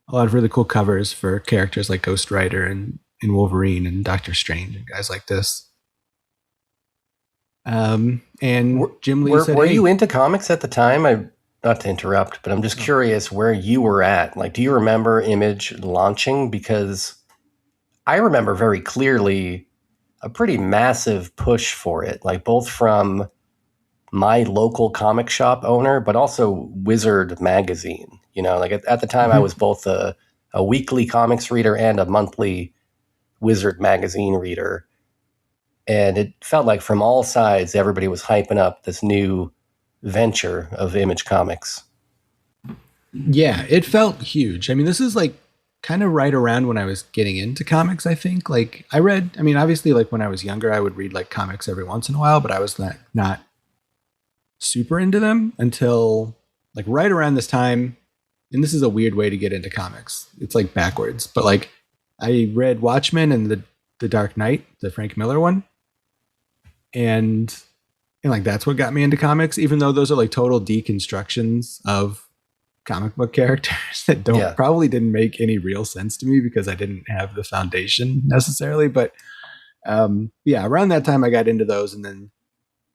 a lot of really cool covers for characters like Ghost Rider and Wolverine and Doctor Strange and guys like this. And Jim Lee said, were you into comics at the time? Not to interrupt, but I'm just curious where you were at. Like, do you remember Image launching? Because I remember very clearly a pretty massive push for it, like both from my local comic shop owner, but also Wizard magazine. You know, like at the time I was both a weekly comics reader and a monthly Wizard magazine reader. And it felt like from all sides, everybody was hyping up this new venture of Image Comics. Yeah, it felt huge. I mean, this is like kind of right around when I was getting into comics, I think. Like obviously like when I was younger, I would read like comics every once in a while, but I was not super into them until like right around this time. And this is a weird way to get into comics. It's like backwards, but like I read Watchmen and the Dark Knight, the Frank Miller one. And like, that's what got me into comics, even though those are like total deconstructions of comic book characters that probably didn't make any real sense to me because I didn't have the foundation necessarily. But around that time I got into those, and then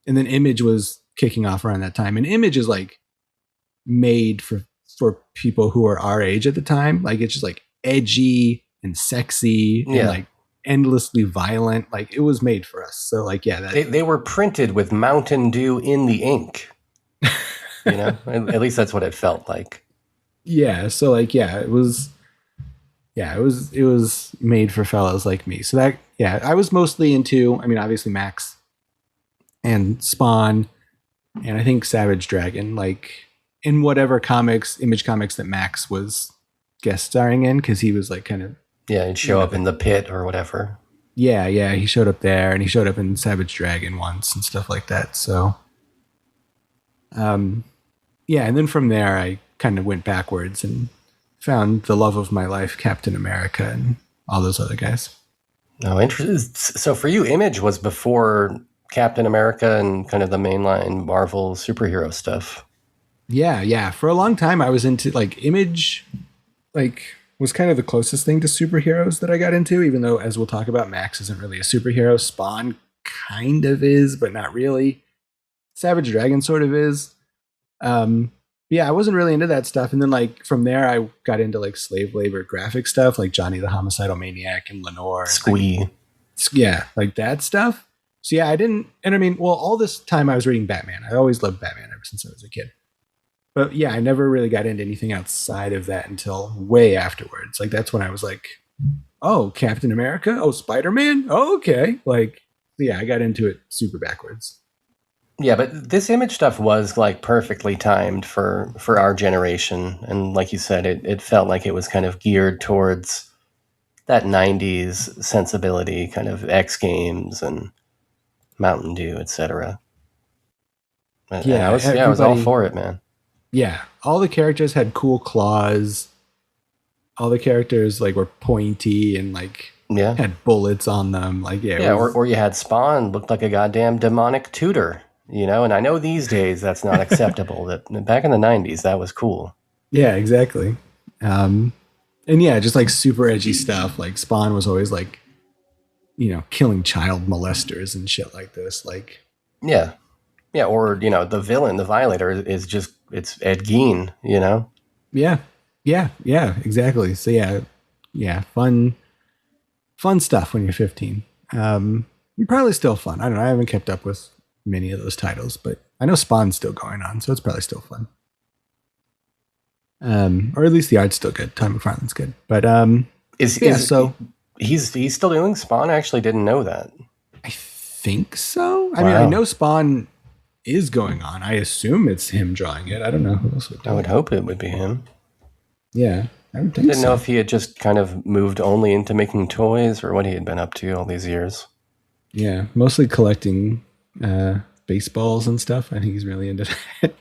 Image was kicking off around that time. And Image is like made for people who are our age at the time. Like it's just like edgy and sexy and like endlessly violent. Like it was made for us. So like, they were printed with Mountain Dew in the ink. You know, at least that's what it felt like. Yeah. So like, it was made for fellows like me. So that, I was mostly into, I mean, obviously Maxx and Spawn, and I think Savage Dragon, like in whatever Image Comics that Maxx was guest starring in. Cause he was like kind of, he'd show up in the pit or whatever. Yeah. He showed up there, and he showed up in Savage Dragon once and stuff like that. So, and then from there, I kind of went backwards and found the love of my life, Captain America, and all those other guys. Oh, interesting. So for you, Image was before Captain America and kind of the mainline Marvel superhero stuff. Yeah. For a long time, I was into like Image, like was kind of the closest thing to superheroes that I got into, even though, as we'll talk about, Maxx isn't really a superhero. Spawn kind of is, but not really. Savage Dragon sort of is. I wasn't really into that stuff. And then like from there, I got into like slave labor graphic stuff, like Johnny the Homicidal Maniac and Lenore. Squee. Like that stuff. So I didn't, and I mean, well, all this time I was reading Batman. I always loved Batman ever since I was a kid. But I never really got into anything outside of that until way afterwards. Like that's when I was like, oh, Captain America? Oh, Spider-Man? Oh, okay. Like, I got into it super backwards. Yeah, but this Image stuff was like perfectly timed for our generation. And like you said, it felt like it was kind of geared towards that 90s sensibility, kind of X Games and Mountain Dew, etc. I was all for it, man. Yeah, all the characters had cool claws. All the characters like were pointy and like had bullets on them. Like or you had Spawn looked like a goddamn demonic tutor, you know. And I know these days that's not acceptable. That back in the 90s that was cool. Yeah, exactly. And just like super edgy stuff. Like Spawn was always like, killing child molesters and shit like this. Like or the villain, the Violator, is just it's Ed Gein, you know. Yeah, exactly. So fun stuff when you're 15. Probably still fun. I don't know. I haven't kept up with many of those titles, but I know Spawn's still going on, so it's probably still fun. Or at least the art's still good. Todd McFarlane's good, but so he's still doing Spawn. I actually didn't know that. I think so. I mean, I know Spawn is going on. I assume it's him drawing it. I don't know who else would do it. I would hope it would be him. Yeah, I would think Didn't know if he had just kind of moved only into making toys or what he had been up to all these years. Yeah, mostly collecting baseballs and stuff. I think he's really into that.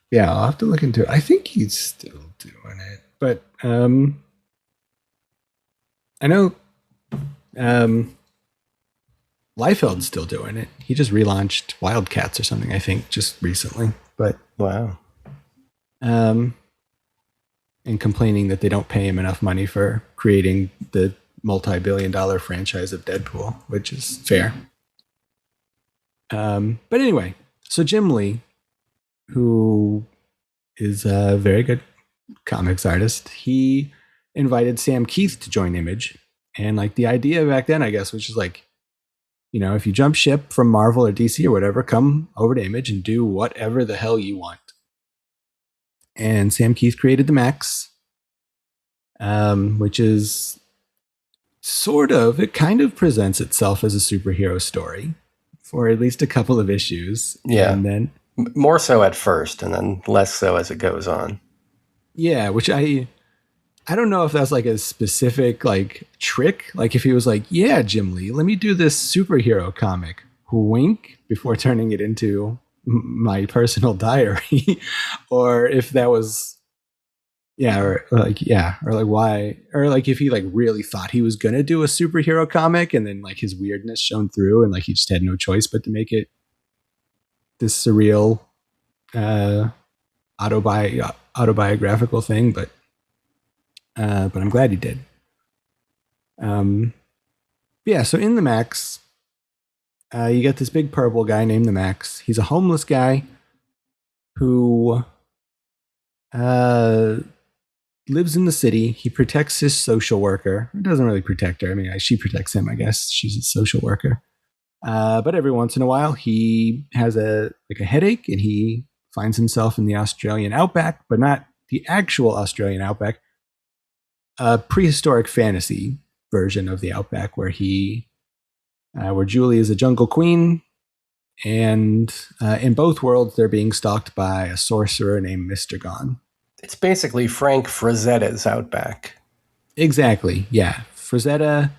Yeah, I'll have to look into it. I think he's still doing it, but I know Liefeld's still doing it. He just relaunched Wildcats or something, I think, just recently. But wow, and complaining that they don't pay him enough money for creating the multi-billion-dollar franchise of Deadpool, which is fair. But anyway, so Jim Lee, who is a very good comics artist, he invited Sam Kieth to join Image. And like the idea back then, I guess, was just like, you know, if you jump ship from Marvel or DC or whatever, come over to Image and do whatever the hell you want. And Sam Kieth created the Maxx, which is it kind of presents itself as a superhero story for at least a couple of issues. Yeah. And then more so at first and then less so as it goes on. Yeah, which I don't know if that's like a specific like trick. Like if he was like, yeah, Jim Lee, let me do this superhero comic, wink, before turning it into my personal diary. Or if that was, or why, or like if he like really thought he was going to do a superhero comic and then like his weirdness shone through and like he just had no choice but to make it this surreal autobiographical thing, but I'm glad he did. So in the Maxx, you get this big purple guy named the Maxx. He's a homeless guy who lives in the city. He protects his social worker. He doesn't really protect her. I mean, she protects him, I guess. She's a social worker. But every once in a while, he has a headache, and he finds himself in the Australian outback, but not the actual Australian outback. A prehistoric fantasy version of the outback, where Julie is a jungle queen, and in both worlds, they're being stalked by a sorcerer named Mr. Gone. It's basically Frank Frazetta's outback. Exactly, yeah. Frazetta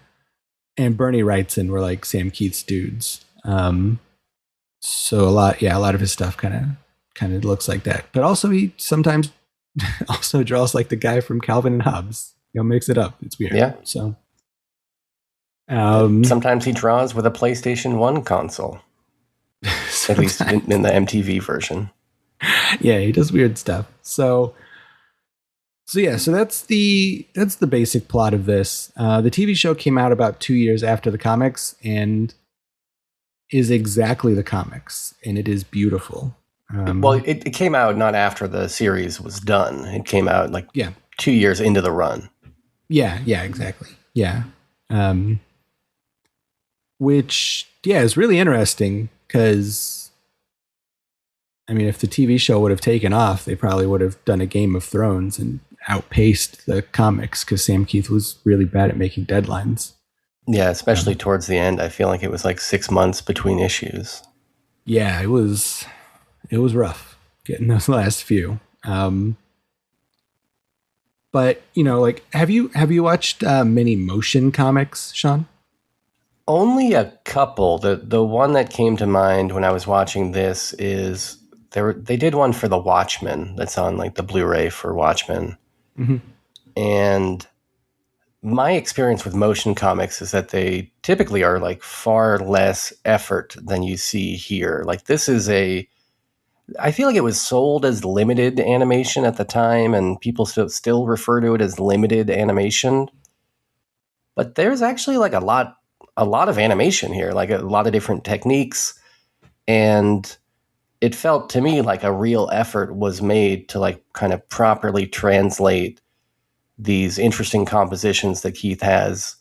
and Bernie Wrightson were like Sam Kieth's dudes. So a lot of his stuff kind of looks like that. But also he sometimes also draws like the guy from Calvin and Hobbes. He'll mix it up. It's weird. Yeah. So sometimes he draws with a PlayStation 1 console. At least in the MTV version. Yeah, he does weird stuff. So that's the basic plot of this. The TV show came out about 2 years after the comics and is exactly the comics, and it is beautiful. Well, it came out not after the series was done. It came out 2 years into the run. Yeah, exactly. Yeah. Which is really interesting because, I mean, if the TV show would have taken off, they probably would have done a Game of Thrones and outpaced the comics because Sam Kieth was really bad at making deadlines. Yeah, especially towards the end. I feel like it was like 6 months between issues. Yeah, it was rough getting those last few. But, have you watched many motion comics, Sean? Only a couple. The one that came to mind when I was watching this is they did one for the Watchmen that's on like the Blu-ray for Watchmen. Mm-hmm. And my experience with motion comics is that they typically are like far less effort than you see here. Like this is I feel like it was sold as limited animation at the time, and people still refer to it as limited animation. But there's actually like a lot of animation here, like a lot of different techniques. And it felt to me like a real effort was made to like kind of properly translate these interesting compositions that Kieth has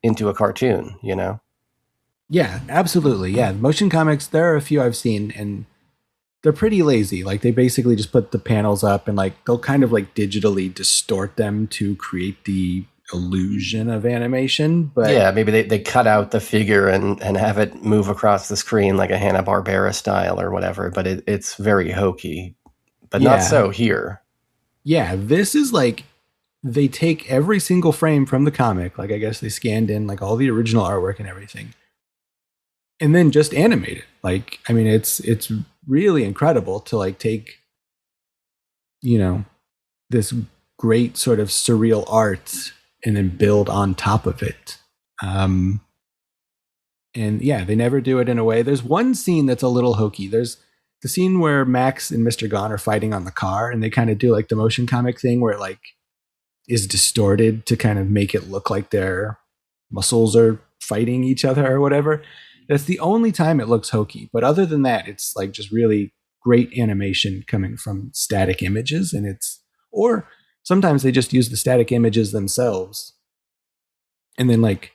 into a cartoon, Yeah, absolutely. Yeah, motion comics, there are a few I've seen, and they're pretty lazy. Like they basically just put the panels up and like they'll kind of like digitally distort them to create the illusion of animation. But Yeah, maybe they cut out the figure and have it move across the screen like a Hanna-Barbera style or whatever, but it's very hokey. But not yeah, so here. yeah, this is like they take every single frame from the comic. Like I guess they scanned in like all the original artwork and everything, and then just animate it. Like I mean, it's really incredible to like take, you know, this great sort of surreal art and then build on top of it. And yeah, they never do it in a way. There's one scene that's a little hokey. There's the scene where Max and Mr. Gone are fighting on the car, and they kind of do like the motion comic thing where it like is distorted to kind of make it look like their muscles are fighting each other or whatever. That's the only time it looks hokey. But other than that, it's like just really great animation coming from static images. And it's, or sometimes they just use the static images themselves and then like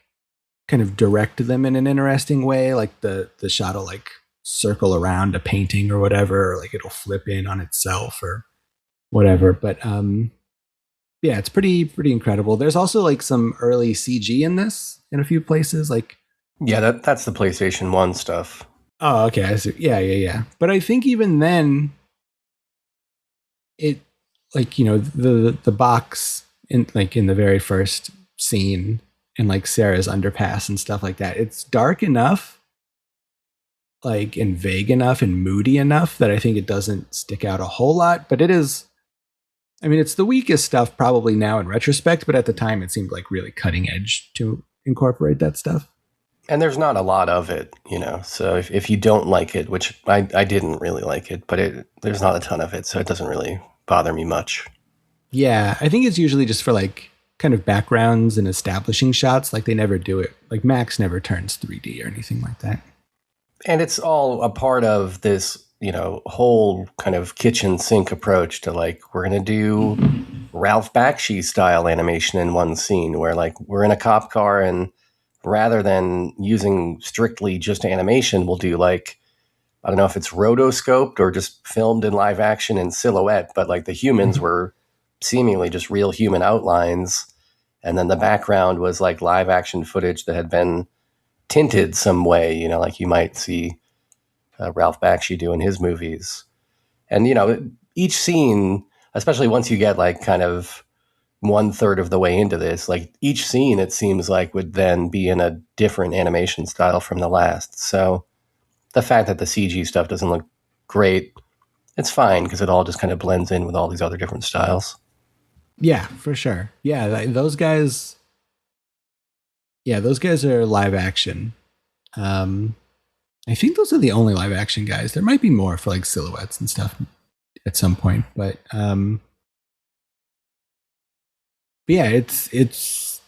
kind of direct them in an interesting way. Like the shot will like circle around a painting or whatever, or like it'll flip in on itself or whatever. But yeah, it's pretty incredible. There's also like some early CG in this in a few places. Like Yeah, that's the PlayStation 1 stuff. oh, okay, I see. Yeah. But I think even then, it like you know the box in like in the very first scene in like Sarah's underpass and stuff like that. It's dark enough, like and vague enough and moody enough that I think it doesn't stick out a whole lot. But it is. I mean, it's the weakest stuff probably now in retrospect, but at the time it seemed like really cutting edge to incorporate that stuff. And there's not a lot of it, you know. So if you don't like it, which I didn't really like it, but there's not a ton of it, so it doesn't really bother me much. Yeah, I think it's usually just for like kind of backgrounds and establishing shots. Like they never do it. Like Maxx never turns 3D or anything like that. And it's all a part of this, you know, whole kind of kitchen sink approach to like, we're going to do Ralph Bakshi style animation in one scene where like we're in a cop car and rather than using strictly just animation, we'll do like, I don't know if it's rotoscoped or just filmed in live action in silhouette, but like the humans were seemingly just real human outlines. And then the background was like live action footage that had been tinted some way, you know, like you might see Ralph Bakshi do in his movies. And, you know, each scene, especially once you get like kind of 1/3 of the way into this, like each scene, it seems like would then be in a different animation style from the last. So the fact that the CG stuff doesn't look great, it's fine because it all just kind of blends in with all these other different styles. Yeah, for sure. Yeah, those guys. Yeah, those guys are live action. I think those are the only live action guys. There might be more for like silhouettes and stuff at some point, but yeah, it's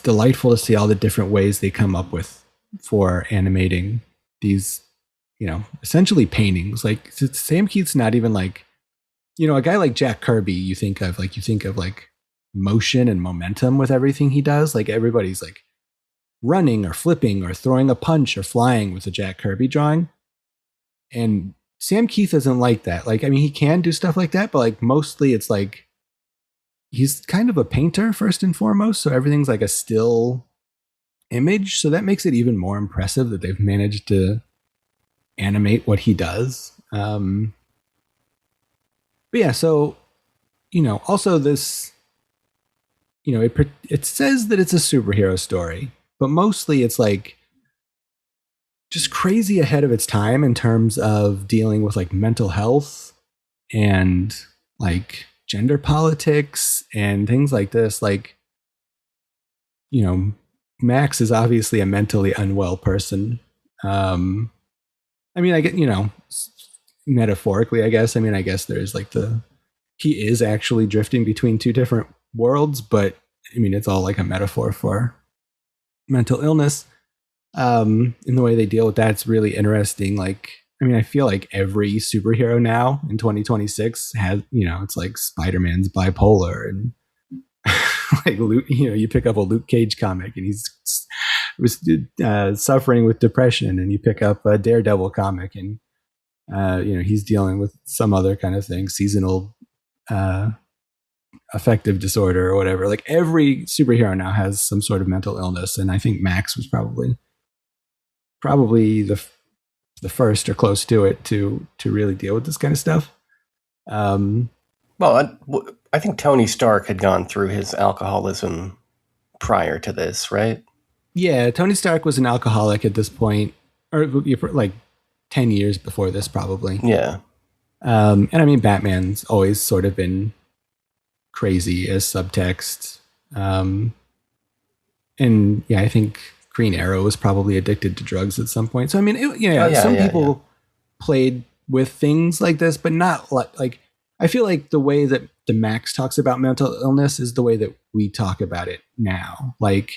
delightful to see all the different ways they come up with for animating these, you know, essentially paintings. Like Sam Kieth's not even like, you know, a guy like Jack Kirby. You think of like motion and momentum with everything he does. Like everybody's like running or flipping or throwing a punch or flying with a Jack Kirby drawing. And Sam Kieth isn't like that. Like, I mean, he can do stuff like that, but like mostly it's like he's kind of a painter first and foremost. So everything's like a still image. So that makes it even more impressive that they've managed to animate what he does. But yeah, so, you know, also this, you know, it says that it's a superhero story, but mostly it's like just crazy ahead of its time in terms of dealing with like mental health and like gender politics and things like this. Like, you know, Max is obviously a mentally unwell person. I mean, I get, you know, metaphorically, I guess. I mean, I guess there's like he is actually drifting between two different worlds, but I mean, it's all like a metaphor for mental illness. In the way they deal with that, it's really interesting. Like, I mean, I feel like every superhero now in 2026 has, you know, it's like Spider-Man's bipolar and like Luke, you know, you pick up a Luke Cage comic and he's was suffering with depression, and you pick up a Daredevil comic, and he's dealing with some other kind of thing, seasonal affective disorder or whatever. Like every superhero now has some sort of mental illness, and I think Maxx was probably the first or close to it to really deal with this kind of stuff. Well, I think Tony Stark had gone through his alcoholism prior to this, right? Yeah, Tony Stark was an alcoholic at this point, or like 10 years before this, probably. Yeah. And I mean, Batman's always sort of been crazy as subtext. And yeah, I think Green Arrow was probably addicted to drugs at some point. So, I mean, some people played with things like this, but not like, I feel like the way that the Maxx talks about mental illness is the way that we talk about it now. Like,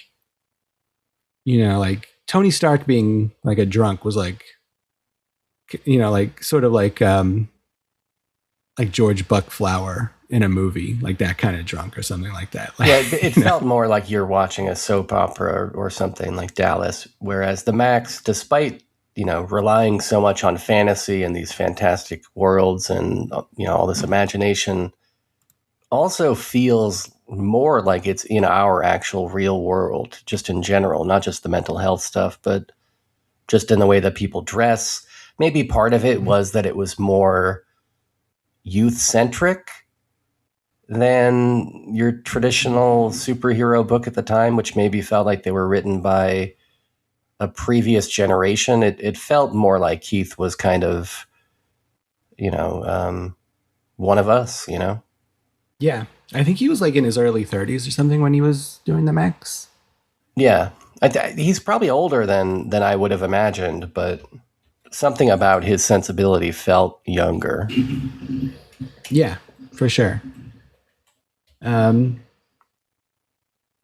like Tony Stark being like a drunk was like, like sort of like George Buckflower in a movie, like that kind of drunk or something like that. Like, yeah, it felt more like you're watching a soap opera or something like Dallas, whereas the Maxx, despite relying so much on fantasy and these fantastic worlds and all this imagination, also feels more like it's in our actual real world, just in general, not just the mental health stuff, but just in the way that people dress. Maybe part of it was that it was more youth-centric than your traditional superhero book at the time, which maybe felt like they were written by a previous generation. It felt more like Keith was kind of, one of us, Yeah. I think he was like in his early 30s or something when he was doing the Maxx. Yeah. He's probably older than I would have imagined, but something about his sensibility felt younger. Yeah, for sure. And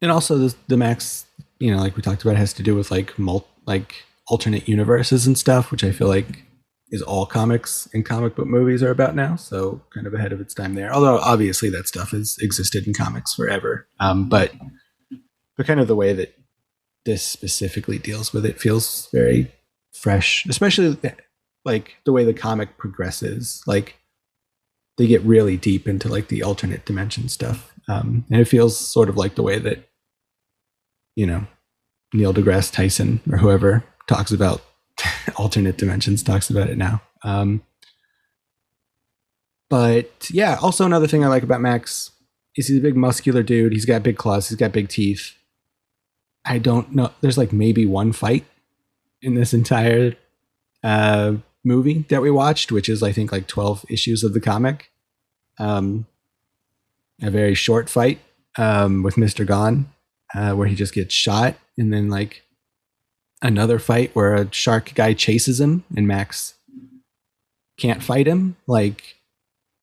also the Maxx, like we talked about, has to do with like alternate universes and stuff, which I feel like is all comics and comic book movies are about now. So kind of ahead of its time there. Although obviously that stuff has existed in comics forever. But kind of the way that this specifically deals with it feels very fresh, especially like the way the comic progresses. Like they get really deep into like the alternate dimension stuff. And it feels sort of like the way that, Neil deGrasse Tyson or whoever talks about alternate dimensions talks about it now. But yeah, also another thing I like about Maxx is he's a big muscular dude. He's got big claws. He's got big teeth. I don't know. There's like maybe one fight in this entire movie that we watched, which is I think like 12 issues of the comic. A very short fight with Mr. Gone, where he just gets shot, and then like another fight where a shark guy chases him and Maxx can't fight him, like,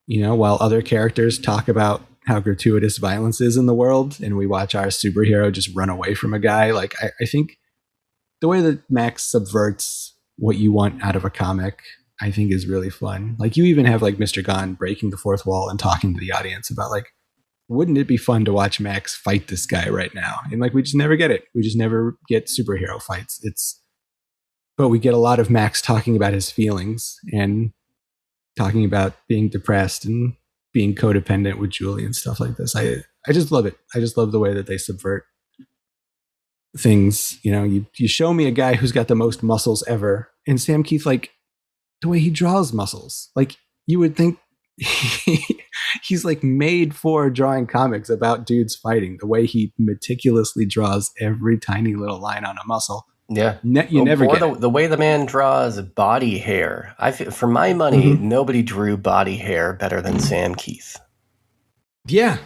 while other characters talk about how gratuitous violence is in the world and we watch our superhero just run away from a guy. Like I think the way that Maxx subverts what you want out of a comic, I think is really fun. Like you even have like Mr. Gone breaking the fourth wall and talking to the audience about like, wouldn't it be fun to watch Maxx fight this guy right now? And like, we just never get it. We just never get superhero fights. But we get a lot of Maxx talking about his feelings and talking about being depressed and being codependent with Julie and stuff like this. I just love it. I just love the way that they subvert things. You show me a guy who's got the most muscles ever, and Sam Kieth, like the way he draws muscles, like you would think he's like made for drawing comics about dudes fighting. The way he meticulously draws every tiny little line on a muscle. Yeah, you never get the way the man draws body hair. For my money, nobody drew body hair better than Sam Kieth. Yeah,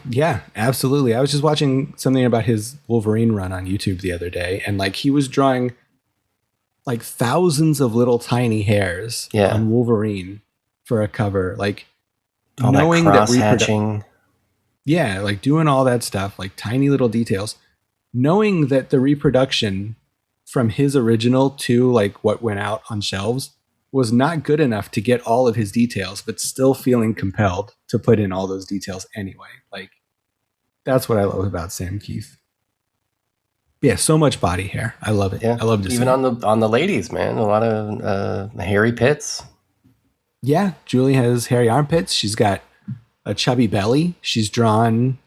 absolutely. I was just watching something about his Wolverine run on YouTube the other day, and like he was drawing like thousands of little tiny hairs on Wolverine for a cover, like all knowing that cross-hatching. Yeah, like doing all that stuff, like tiny little details, knowing that the reproduction from his original to like what went out on shelves was not good enough to get all of his details, but still feeling compelled to put in all those details anyway. Like that's what I love about Sam Kieth. Yeah, so much body hair. I love it. Yeah, I love to see even it. on the ladies, man. A lot of hairy pits. Yeah, Julie has hairy armpits. She's got a chubby belly. She's drawn,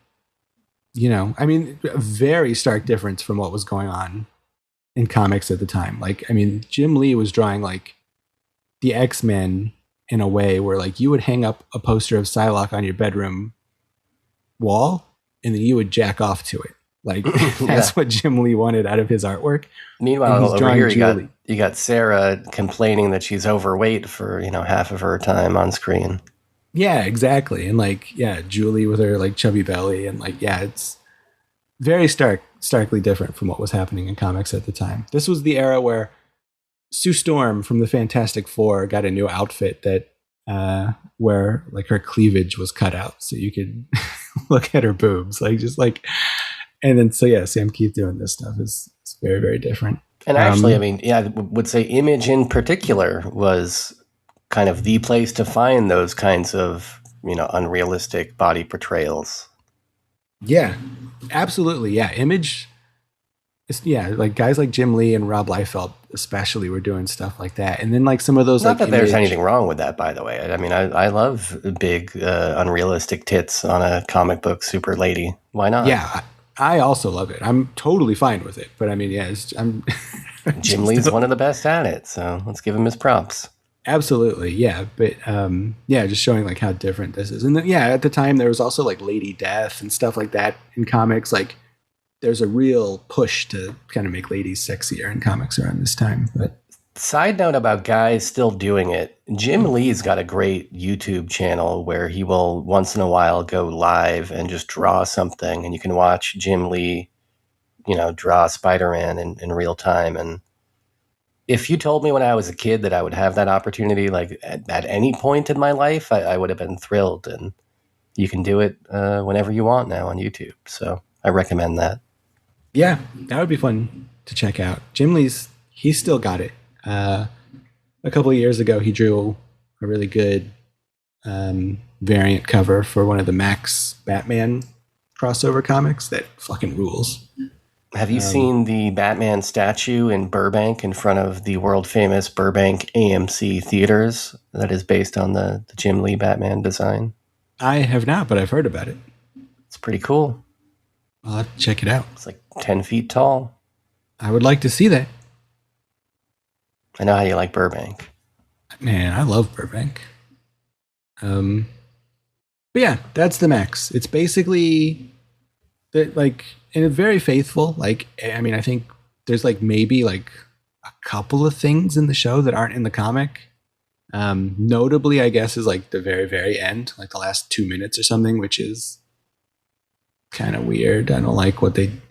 I mean, a very stark difference from what was going on in comics at the time. Like, I mean, Jim Lee was drawing like the X-Men in a way where like you would hang up a poster of Psylocke on your bedroom wall and then you would jack off to it. Like that's what Jim Lee wanted out of his artwork. Meanwhile, over here you got Sarah complaining that she's overweight for, half of her time on screen. Yeah, exactly. And like, yeah, Julie with her like chubby belly and like, yeah, it's very starkly different from what was happening in comics at the time. This was the era where Sue Storm from the Fantastic Four got a new outfit that where like her cleavage was cut out so you could look at her boobs, like just like, and then so yeah, Sam Kieth doing this stuff is very, very different. And actually, I mean, yeah, I would say Image in particular was kind of the place to find those kinds of, unrealistic body portrayals. Yeah, absolutely. Yeah. Image. Like guys like Jim Lee and Rob Liefeld especially were doing stuff like that. And then like some of those, not like that there's anything wrong with that, by the way. I mean, I love big, unrealistic tits on a comic book super lady. Why not? Yeah. I also love it. I'm totally fine with it. But I mean, yeah, I'm Jim Lee's one of the best at it. So let's give him his props. Absolutely. Yeah. But yeah, just showing like how different this is. And then, yeah, at the time there was also like Lady Death and stuff like that in comics. Like there's a real push to kind of make ladies sexier in comics around this time. But side note about guys still doing it, Jim Lee's got a great YouTube channel where he will once in a while go live and just draw something, and you can watch Jim Lee, draw Spider-Man in real time. And if you told me when I was a kid that I would have that opportunity, like at any point in my life, I would have been thrilled. And you can do it whenever you want now on YouTube. So I recommend that. Yeah, that would be fun to check out. Jim Lee's, he's still got it. A couple of years ago, he drew a really good variant cover for one of the Maxx Batman crossover comics that fucking rules. Have you seen the Batman statue in Burbank in front of the world famous Burbank AMC theaters that is based on the Jim Lee Batman design? I have not, but I've heard about it. It's pretty cool. I'll have to check it out. It's like 10 feet tall. I would like to see that. I know how you like Burbank. Man, I love Burbank. But yeah, that's the Maxx. It's basically like, and it's very faithful. Like, I mean, I think there's like maybe like a couple of things in the show that aren't in the comic. Notably, I guess, is like the very, very end, like the last 2 minutes or something, which is kind of weird. I don't like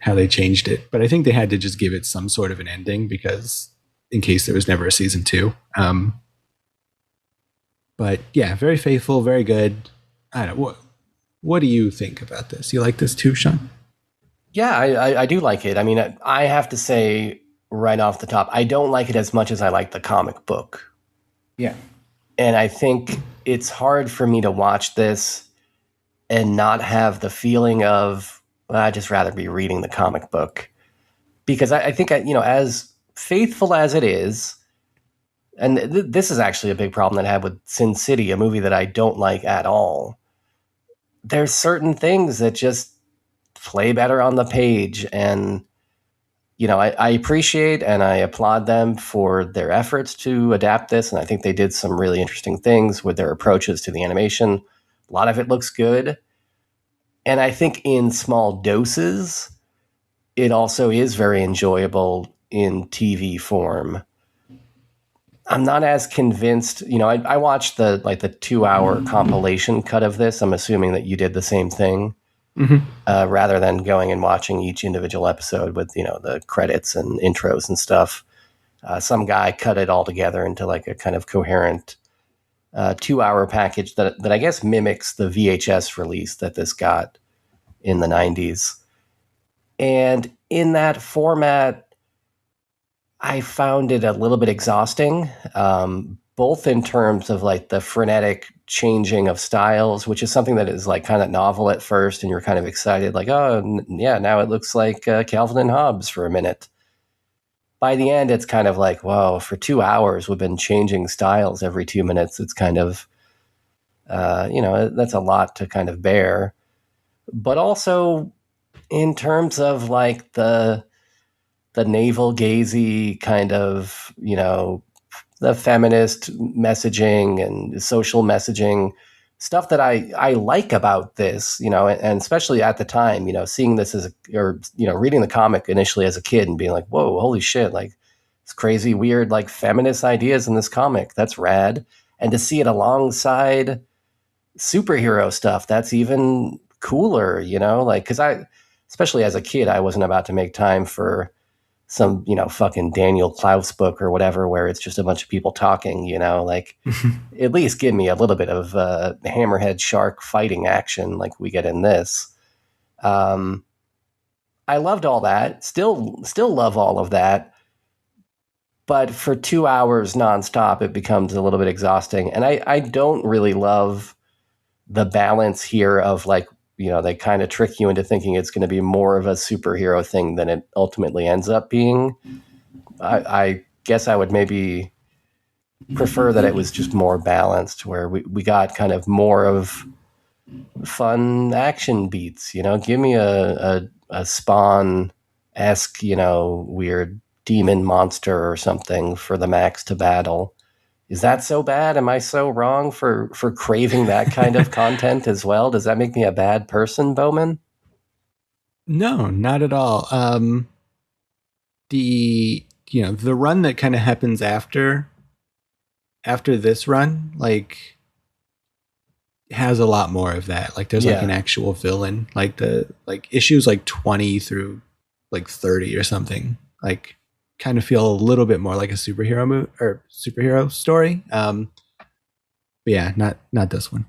how they changed it, but I think they had to just give it some sort of an ending because in case there was never a season 2. But yeah, very faithful, very good. I don't know. What do you think about this? You like this too, Sean? Yeah, I do like it. I mean, I have to say right off the top, I don't like it as much as I like the comic book. Yeah. And I think it's hard for me to watch this and not have the feeling of, well, I'd just rather be reading the comic book. Because I think, as faithful as it is, and this is actually a big problem that I had with Sin City, a movie that I don't like at all. There's certain things that just play better on the page. And, I appreciate and I applaud them for their efforts to adapt this. And I think they did some really interesting things with their approaches to the animation. A lot of it looks good. And I think in small doses, it also is very enjoyable in TV form. I'm not as convinced. I watched the 2-hour compilation cut of this. I'm assuming that you did the same thing, rather than going and watching each individual episode with, the credits and intros and stuff. Some guy cut it all together into like a kind of coherent 2-hour package that I guess mimics the VHS release that this got in the 90s. And in that format, I found it a little bit exhausting, both in terms of like the frenetic changing of styles, which is something that is like kind of novel at first, and you're kind of excited, like, oh yeah, now it looks like Calvin and Hobbes for a minute. By the end, it's kind of like, whoa, for 2 hours, we've been changing styles every 2 minutes. It's kind of, that's a lot to kind of bear. But also in terms of like the navel-gazy kind of, the feminist messaging and social messaging stuff that I like about this, and especially at the time, seeing this reading the comic initially as a kid and being like, whoa, holy shit, like it's crazy, weird, like feminist ideas in this comic. That's rad. And to see it alongside superhero stuff, that's even cooler, like, because especially as a kid, I wasn't about to make time for some, fucking Daniel Klaus book or whatever, where it's just a bunch of people talking, like at least give me a little bit of hammerhead shark fighting action like we get in this. I loved all that. Still love all of that. But for 2 hours nonstop, it becomes a little bit exhausting. And I don't really love the balance here of like, they kind of trick you into thinking it's going to be more of a superhero thing than it ultimately ends up being. I guess I would maybe prefer that it was just more balanced, where we got kind of more of fun action beats. Give me a Spawn-esque, weird demon monster or something for the Maxx to battle. Is that so bad? Am I so wrong for craving that kind of content as well? Does that make me a bad person, Bowman? No, not at all. The run that kind of happens after this run, like, has a lot more of that. Like, there's like an actual villain, like issues like 20 through like 30 or something, like, kind of feel a little bit more like a superhero story. But yeah, not this one.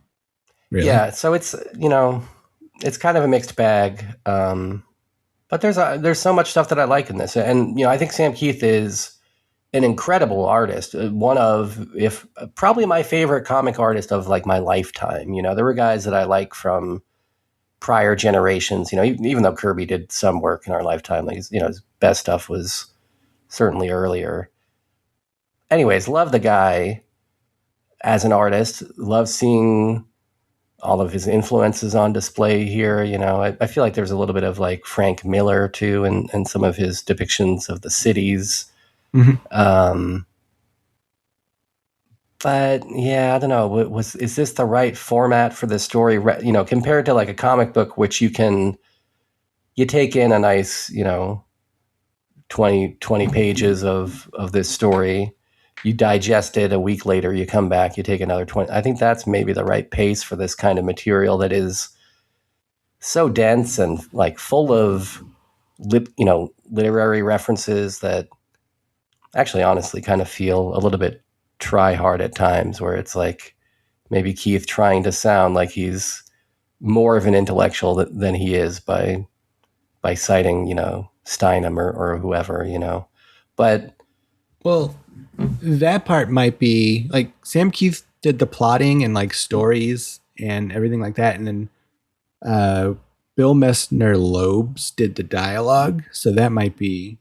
Really. Yeah, so it's it's kind of a mixed bag. But there's so much stuff that I like in this, and I think Sam Kieth is an incredible artist. One of, if probably my favorite comic artist of like my lifetime. There were guys that I like from prior generations. Even though Kirby did some work in our lifetime, like his best stuff was certainly earlier. Anyways, love the guy as an artist. Love seeing all of his influences on display here. I feel like there's a little bit of like Frank Miller too, and some of his depictions of the cities. Mm-hmm. But yeah, I don't know. Is this the right format for this story? Compared to like a comic book, which you take in a nice, 20 pages of this story, you digest it, a week later you come back, you take another 20. I think that's maybe the right pace for this kind of material that is so dense and like full of literary references that actually honestly kind of feel a little bit try hard at times, where it's like maybe Kieth trying to sound like he's more of an intellectual than he is by citing Steinem or whoever, but well, that part might be like Sam Kieth did the plotting and like stories and everything like that, and then Bill Messner-Loebs did the dialogue, so that might be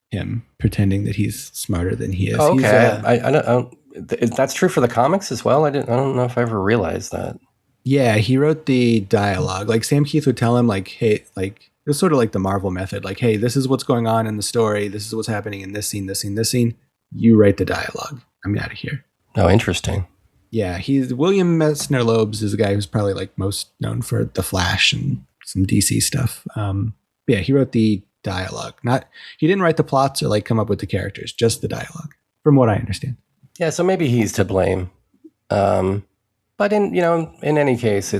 him pretending that he's smarter than he is. Oh, okay, I don't. That's true for the comics as well. I don't know if I ever realized that. Yeah, he wrote the dialogue. Like Sam Kieth would tell him, like, hey, like. It's sort of like the Marvel method. Like, hey, this is what's going on in the story. This is what's happening in this scene, this scene, this scene. You write the dialogue. I'm out of here. Oh, interesting. Yeah, William Messner-Loebs is a guy who's probably like most known for The Flash and some DC stuff. Yeah, he wrote the dialogue. He didn't write the plots or like come up with the characters, just the dialogue, from what I understand. Yeah, so maybe he's to blame. But in any case,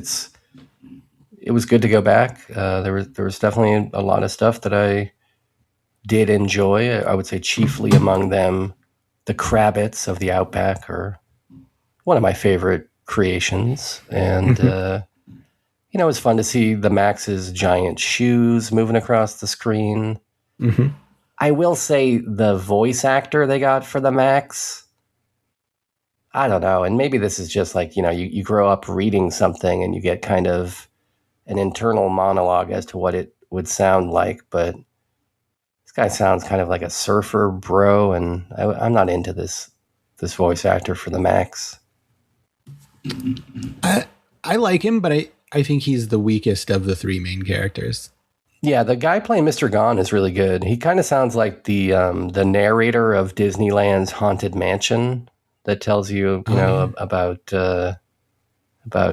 it was good to go back. There was definitely a lot of stuff that I did enjoy. I would say chiefly among them, the Krabbits of the Outback are one of my favorite creations. And, it was fun to see the Maxx's giant shoes moving across the screen. Mm-hmm. I will say the voice actor they got for the Maxx I don't know. And maybe this is just like, you grow up reading something and you get kind of an internal monologue as to what it would sound like. But this guy sounds kind of like a surfer bro. And I'm not into this voice actor for the Maxx. I like him, but I think he's the weakest of the three main characters. Yeah, the guy playing Mr. Gone is really good. He kind of sounds like the narrator of Disneyland's Haunted Mansion that tells you, about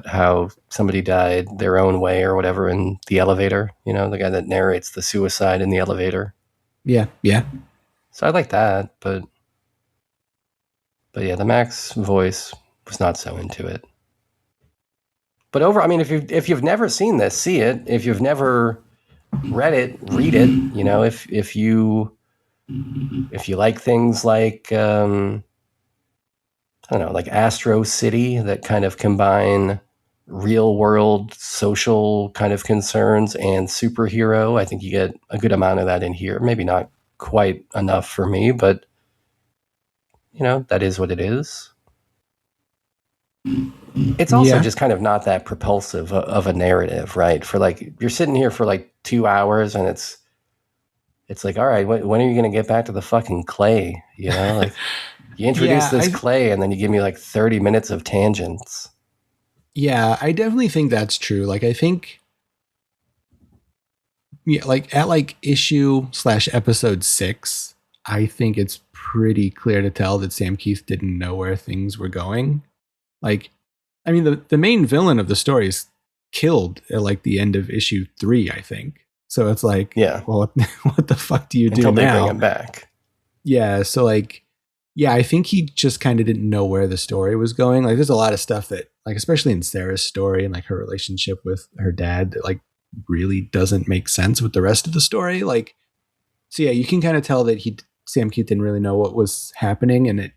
how somebody died their own way or whatever in the elevator. The guy that narrates the suicide in the elevator. Yeah. So I like that, but yeah, the Maxx voice was not so into it. But if you've never seen this, see it. If you've never read it, read it. If you like things like like Astro City that kind of combine real world social kind of concerns and superhero, I think you get a good amount of that in here. Maybe not quite enough for me, but that is what it is. It's also just kind of not that propulsive of a narrative, right? For like, you're sitting here for like 2 hours and it's like, all right, when are you going to get back to the fucking clay? Like you introduce this clay and then you give me like 30 minutes of tangents. Yeah, I definitely think that's true. Like, I think, like at like issue/episode 6, I think it's pretty clear to tell that Sam Kieth didn't know where things were going. Like, I mean, the main villain of the story is killed at like the end of issue 3, I think. So it's like, well, what the fuck do you do now? Until they bring him back. Yeah. So like, yeah, I think he just kind of didn't know where the story was going. Like, there's a lot of stuff that, like, especially in Sarah's story and like her relationship with her dad, that like really doesn't make sense with the rest of the story. Like, so yeah, you can kind of tell that Sam Kieth didn't really know what was happening, and it,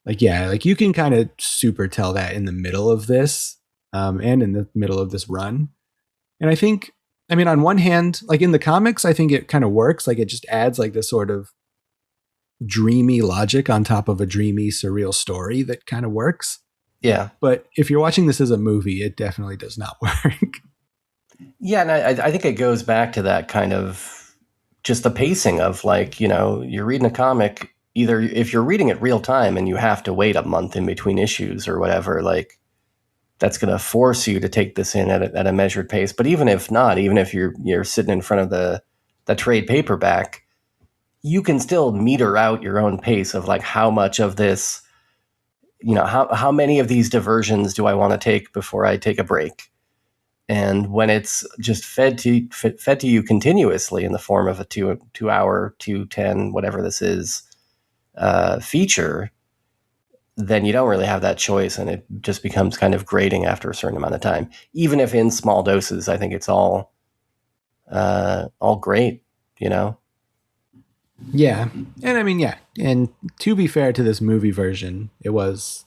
like, yeah, like you can kind of super tell that in the middle of this, and in the middle of this run. And I think, I mean, on one hand, like in the comics, I think it kind of works. Like, it just adds like this sort of dreamy logic on top of a dreamy, surreal story that kind of works. Yeah. But if you're watching this as a movie, it definitely does not work. Yeah, and I think it goes back to that kind of just the pacing of like, you're reading a comic, either if you're reading it real time and you have to wait a month in between issues or whatever, like that's going to force you to take this in at a measured pace. But even if not, even if you're sitting in front of the trade paperback, you can still meter out your own pace of like how much of this, how many of these diversions do I want to take before I take a break? And when it's just fed to you continuously in the form of a 2 hour, 2:10, whatever this is, feature, then you don't really have that choice, and it just becomes kind of grating after a certain amount of time. Even if in small doses, I think it's all great, Yeah. And I mean, yeah. And to be fair to this movie version, it was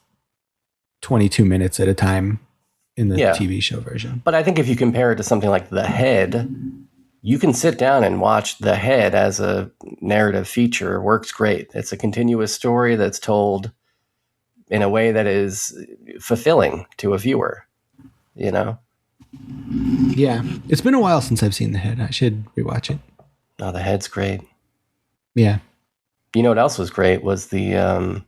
22 minutes at a time in the TV show version. But I think if you compare it to something like The Head, you can sit down and watch The Head as a narrative feature. It works great. It's a continuous story that's told in a way that is fulfilling to a viewer, Yeah. It's been a while since I've seen The Head. I should rewatch it. Oh, The Head's great. Yeah. You know what else was great was the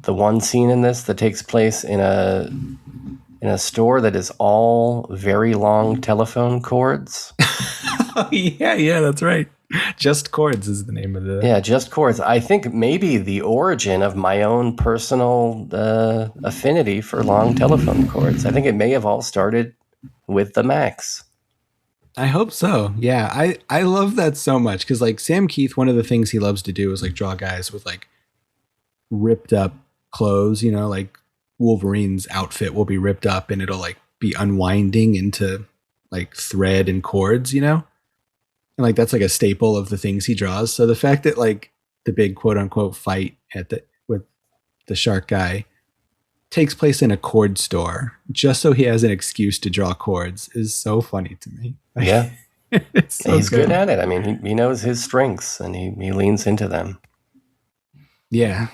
one scene in this that takes place in a store that is all very long telephone cords. Oh, yeah, that's right. Just Cords is the name of the... Yeah, Just Cords. I think maybe the origin of my own personal affinity for long telephone cords. I think it may have all started with the Maxx. I hope so. Yeah, I love that so much because like Sam Kieth, one of the things he loves to do is like draw guys with like ripped up clothes, like Wolverine's outfit will be ripped up and it'll like be unwinding into like thread and cords, and like that's like a staple of the things he draws. So the fact that like the big quote unquote fight with the shark guy takes place in a cord store just so he has an excuse to draw cords is so funny to me. Yeah. It's so He's good at it. I mean, he knows his strengths and he leans into them. Yeah.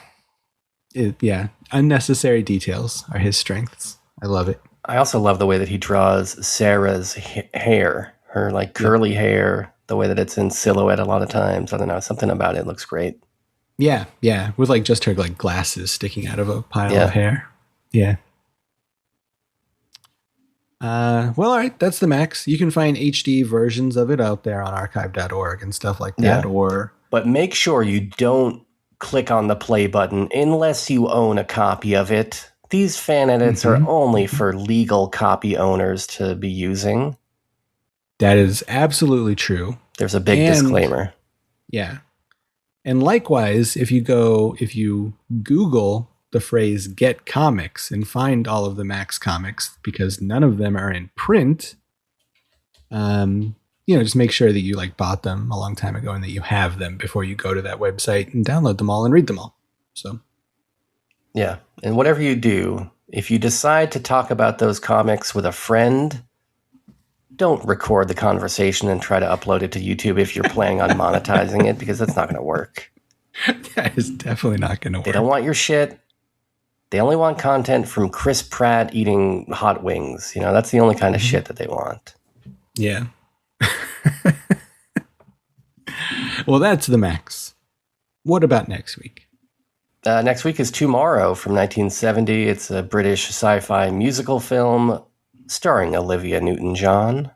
Unnecessary details are his strengths. I love it. I also love the way that he draws Sarah's hair, her like curly hair, the way that it's in silhouette a lot of times. I don't know, something about it looks great. Yeah, with like just her like glasses sticking out of a pile of hair. Yeah. Well, all right, that's the Maxx. You can find HD versions of it out there on archive.org and stuff like that. But make sure you don't click on the play button unless you own a copy of it. These fan edits are only for legal copy owners to be using. That is absolutely true. There's a big disclaimer. Yeah. And likewise, if you Google the phrase "get comics" and find all of the Maxx comics, because none of them are in print, just make sure that you like bought them a long time ago and that you have them before you go to that website and download them all and read them all. So, yeah. And whatever you do, if you decide to talk about those comics with a friend, don't record the conversation and try to upload it to YouTube if you're planning on monetizing it, because that's not going to work. That is definitely not going to work. They don't want your shit. They only want content from Chris Pratt eating hot wings. That's the only kind of shit that they want. Yeah. Well, that's the Maxx. What about next week? Next week is Tomorrow from 1970. It's a British sci-fi musical film starring Olivia Newton-John.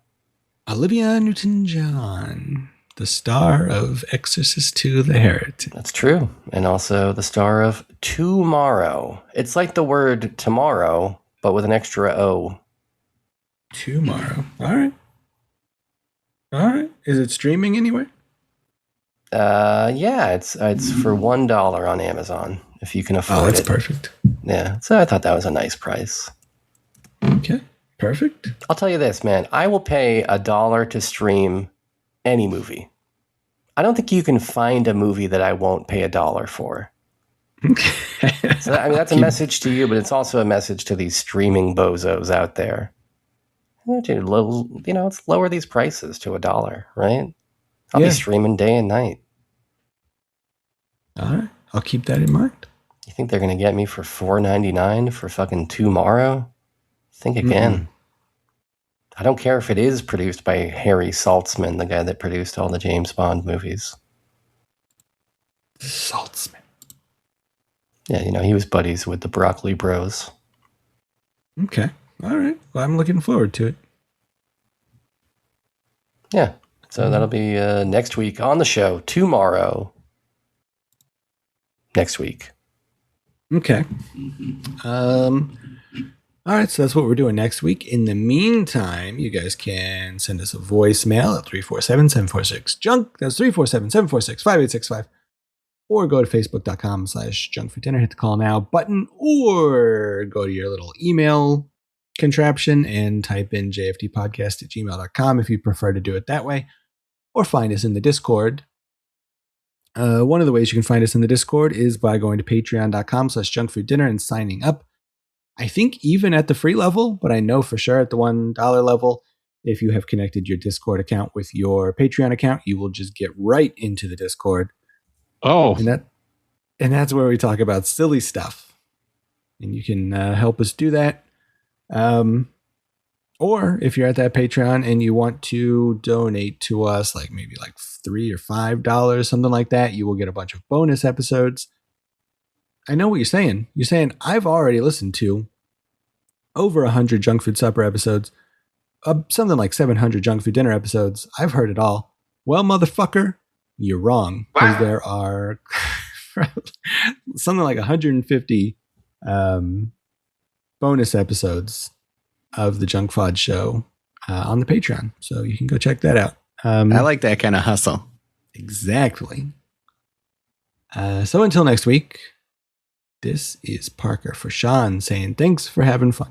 Olivia Newton-John, the star of Exorcist II: The Heretic. That's true. And also the star of Tomorrow. It's like the word tomorrow, but with an extra O. Tomorrow. All right. Is it streaming anywhere? Yeah, it's for $1 on Amazon if you can afford it. Oh, that's perfect. Yeah, so I thought that was a nice price. Okay, perfect. I'll tell you this, man. I will pay $1 to stream any movie. I don't think you can find a movie that I won't pay $1 for. So that's a message to you, but it's also a message to these streaming bozos out there. Let's lower these prices to $1, right? I'll be streaming day and night. All right. I'll keep that in mind. You think they're going to get me for $4.99 for fucking Tomorrow? Think again. I don't care if it is produced by Harry Saltzman, the guy that produced all the James Bond movies. Saltzman. Yeah, he was buddies with the Broccoli Bros. Okay. All right. Well, I'm looking forward to it. Yeah. So that'll be next week on the show. Tomorrow. Next week. Okay. All right. So that's what we're doing next week. In the meantime, you guys can send us a voicemail at 347-746-JUNK. That's 347-746-5865. Or go to facebook.com/junkfoodinner. Hit the call now button. Or go to your little email contraption and type in jftpodcast@gmail.com if you prefer to do it that way. Or find us in the Discord. One of the ways you can find us in the Discord is by going to patreon.com/junkfooddinner and signing up. I think even at the free level, but I know for sure at the $1 level, if you have connected your Discord account with your Patreon account, you will just get right into the Discord. Oh. And that's where we talk about silly stuff. And you can help us do that. Or if you're at that Patreon and you want to donate to us, like maybe like $3 or $5, something like that, you will get a bunch of bonus episodes. I know what you're saying. You're saying I've already listened to over 100 Junk Food Supper episodes, something like 700 Junk Food Dinner episodes. I've heard it all. Well, motherfucker, you're wrong. Because there are something like 150 bonus episodes of the Junk Fod Show on the Patreon. So you can go check that out. I like that kind of hustle. Exactly. So until next week, this is Parker for Sean saying thanks for having fun.